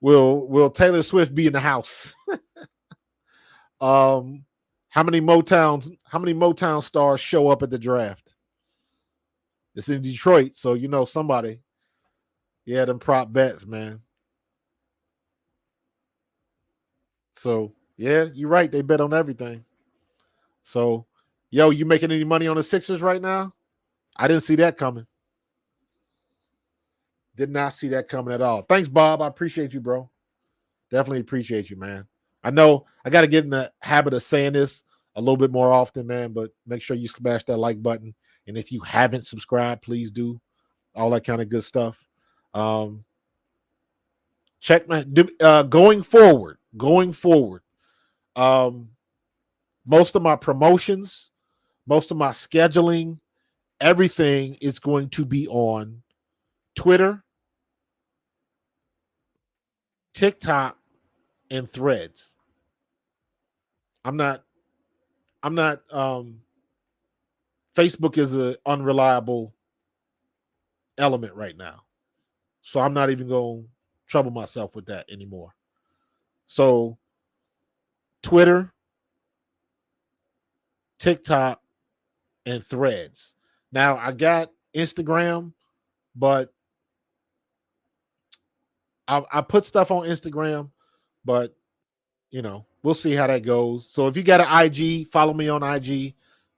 will Taylor Swift be in the house? How many Motown stars show up at the draft? It's in Detroit, so somebody Yeah, them prop bets, man. So yeah, you're right. They bet on everything. So, yo, you making any money on the Sixers right now? I didn't see that coming. Did not see that coming at all. Thanks, Bob. I appreciate you, bro. Definitely appreciate you, man. I know I got to get in the habit of saying this a little bit more often, man, but make sure you smash that like button. And if you haven't subscribed, please do. All that kind of good stuff. Um, check my going forward. Um, most of my promotions, most of my scheduling, everything is going to be on Twitter, TikTok, and Threads. I'm not Facebook is an unreliable element right now. So I'm not even going to trouble myself with that anymore. So Twitter, TikTok, and Threads. Now I got Instagram, but I put stuff on Instagram, but we'll see how that goes. So if you got an IG, follow me on IG.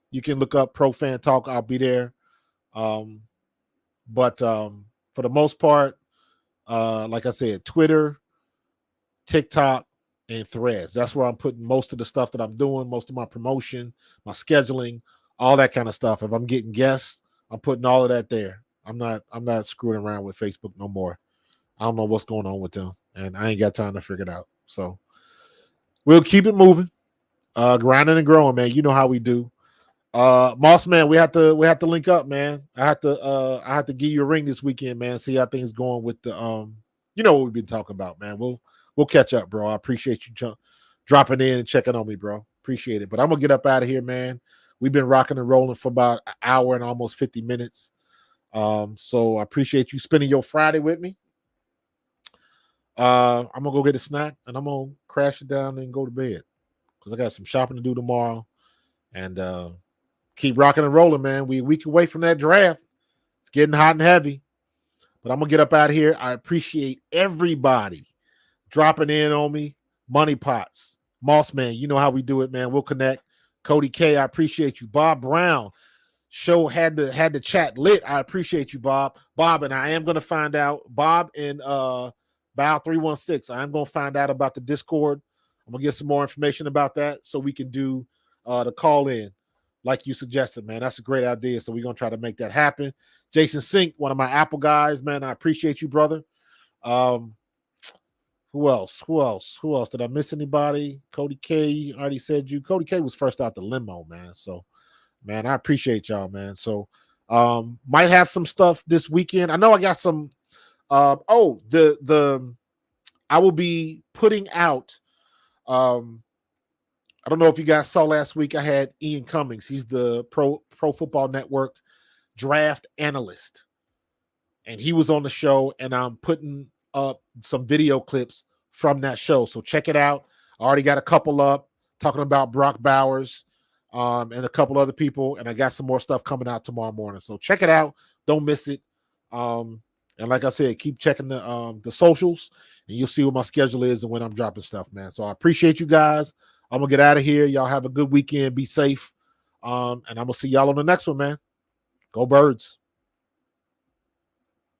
You can look up Pro Fan Talk. I'll be there. But for the most part, like I said, Twitter, TikTok, and Threads. That's where I'm putting most of the stuff that I'm doing, most of my promotion, my scheduling, all that kind of stuff. If I'm getting guests, I'm putting all of that there. I'm not screwing around with Facebook no more. I don't know what's going on with them, and I ain't got time to figure it out. So we'll keep it moving, grinding and growing, man. You know how we do. Moss man, we have to link up, man. I have to give you a ring this weekend, man. See how things going with the what we've been talking about, man. We'll catch up, bro. I appreciate you dropping in and checking on me, bro. Appreciate it. But I'm gonna get up out of here, man. We've been rocking and rolling for about an hour and almost 50 minutes. So I appreciate you spending your Friday with me. I'm gonna go get a snack and I'm gonna crash it down and go to bed because I got some shopping to do tomorrow. And keep rocking and rolling, man. We a week away from that draft. It's getting hot and heavy. But I'm gonna get up out of here. I appreciate everybody dropping in on me. Money Pots, Moss Man, you know how we do it, man. We'll connect. Cody K, I appreciate you. Bob Brown, show had the chat lit. I appreciate you, Bob. Bob, and I am gonna find out. Bob and Bow 316. I am gonna find out about the Discord. I'm gonna get some more information about that so we can do the call in like you suggested, man. That's a great idea. So we're gonna try to make that happen. Jason Sink, one of my Apple guys, man. I appreciate you, brother. Who else? Did I miss anybody? Cody K, already said you. Cody K was first out the limo, man. So, man, I appreciate y'all, man. So, might have some stuff this weekend. I know I got some. I will be putting out. I don't know if you guys saw last week. I had Ian Cummings. He's the Pro Football Network draft analyst, and he was on the show. And I'm putting up some video clips from that show, so check it out. I already got a couple up talking about Brock Bowers and a couple other people, and I got some more stuff coming out tomorrow morning. So check it out. Don't miss it. And like I said, keep checking the socials, and you'll see what my schedule is and when I'm dropping stuff, man. So I appreciate you guys. I'm gonna get out of here. Y'all have a good weekend. Be safe. And I'm gonna see y'all on the next one, man. Go Birds.